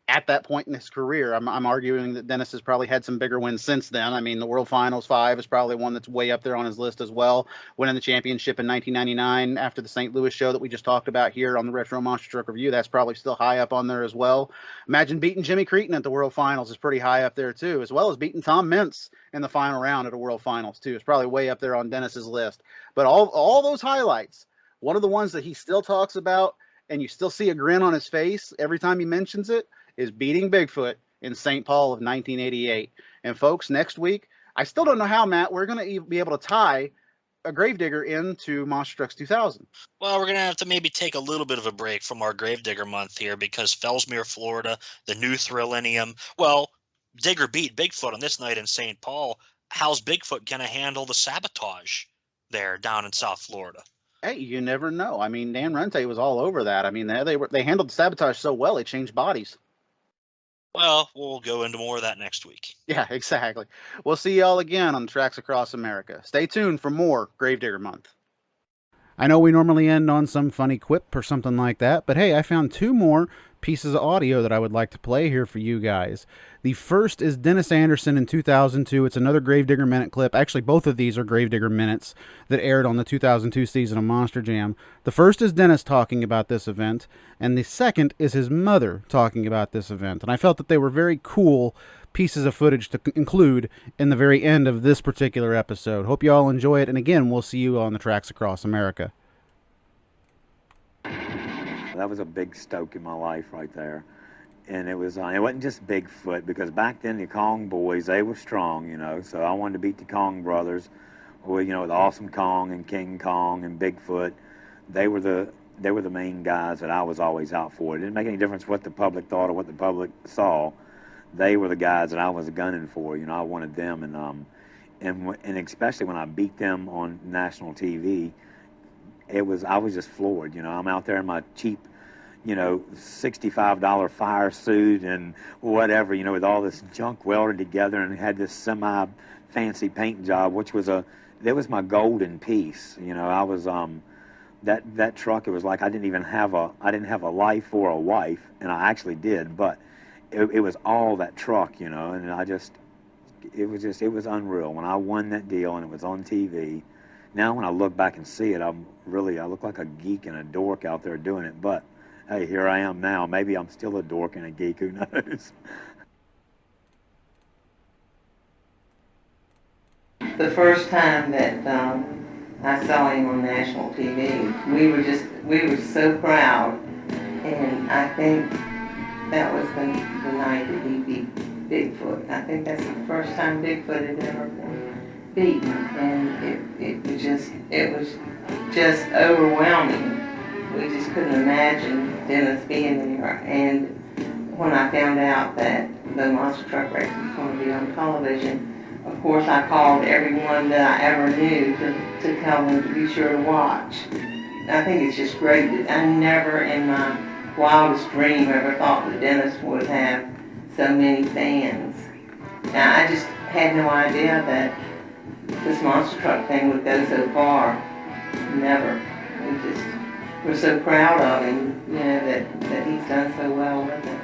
at that point in his career. I'm arguing that Dennis has probably had some bigger wins since then. I mean, the World Finals 5 is probably one that's way up there on his list as well. Winning the championship in 1999 after the St. Louis show that we just talked about here on the Retro Monster Truck Review, that's probably still high up on there as well. Imagine beating Jimmy Cretin at the World Finals is pretty high up there too, as well as beating Tom Mintz in the final round at a World Finals too. It's probably way up there on Dennis's list. But all those highlights, one of the ones that he still talks about and you still see a grin on his face every time he mentions it, is beating Bigfoot in St. Paul of 1988. And folks, next week, I still don't know how, Matt, we're going to be able to tie a Gravedigger into Monster Trucks 2000. Well, we're going to have to maybe take a little bit of a break from our Gravedigger month here because Fellsmere, Florida, the new Thrillennium. Well, Digger beat Bigfoot on this night in St. Paul. How's Bigfoot going to handle the sabotage there down in South Florida? Hey, you never know. I mean, Dan Runte was all over that. I mean, they handled the sabotage so well, they changed bodies. Well, we'll go into more of that next week. Yeah, exactly. We'll see y'all again on Tracks Across America. Stay tuned for more Gravedigger Month. I know we normally end on some funny quip or something like that, but hey, I found 2 more pieces of audio that I would like to play here for you guys. The first is Dennis Anderson in 2002. It's another Gravedigger Minute clip. Actually, both of these are Gravedigger Minutes that aired on the 2002 season of Monster Jam. The first is Dennis talking about this event, and the second is his mother talking about this event. And I felt that they were very cool pieces of footage to include in the very end of this particular episode. Hope you all enjoy it, and again, we'll see you on the Tracks Across America. That was a big stoke in my life right there. And it wasn't just Bigfoot, because back then the Kong boys, they were strong, so I wanted to beat the Kong brothers, with Awesome Kong and King Kong and Bigfoot. They were the main guys that I was always out for. It didn't make any difference what the public thought or what the public saw. They were the guys that I was gunning for. I wanted them, and especially when I beat them on national TV, I was just floored. I'm out there in my cheap, $65 fire suit and whatever, with all this junk welded together, and had this semi-fancy paint job, which was that was my golden piece. I was that truck. It was like I didn't have a life or a wife, and I actually did, but it was all that truck, and it was unreal when I won that deal and it was on TV. Now when I look back and see it, I look like a geek and a dork out there doing it. But hey, here I am now. Maybe I'm still a dork and a geek. Who knows? The first time that I saw him on national TV, we were so proud, and I think that was the night that he beat Bigfoot. I think that's the first time Bigfoot had ever been beaten, and it was just overwhelming. We just couldn't imagine Dennis being there. And when I found out that the monster truck race was going to be on television, of course I called everyone that I ever knew to tell them to be sure to watch. I think it's just great that I never in my wildest dream ever thought that Dennis would have so many fans. Now, I just had no idea that this monster truck thing would go so far. Never. We're so proud of him, that he's done so well with it.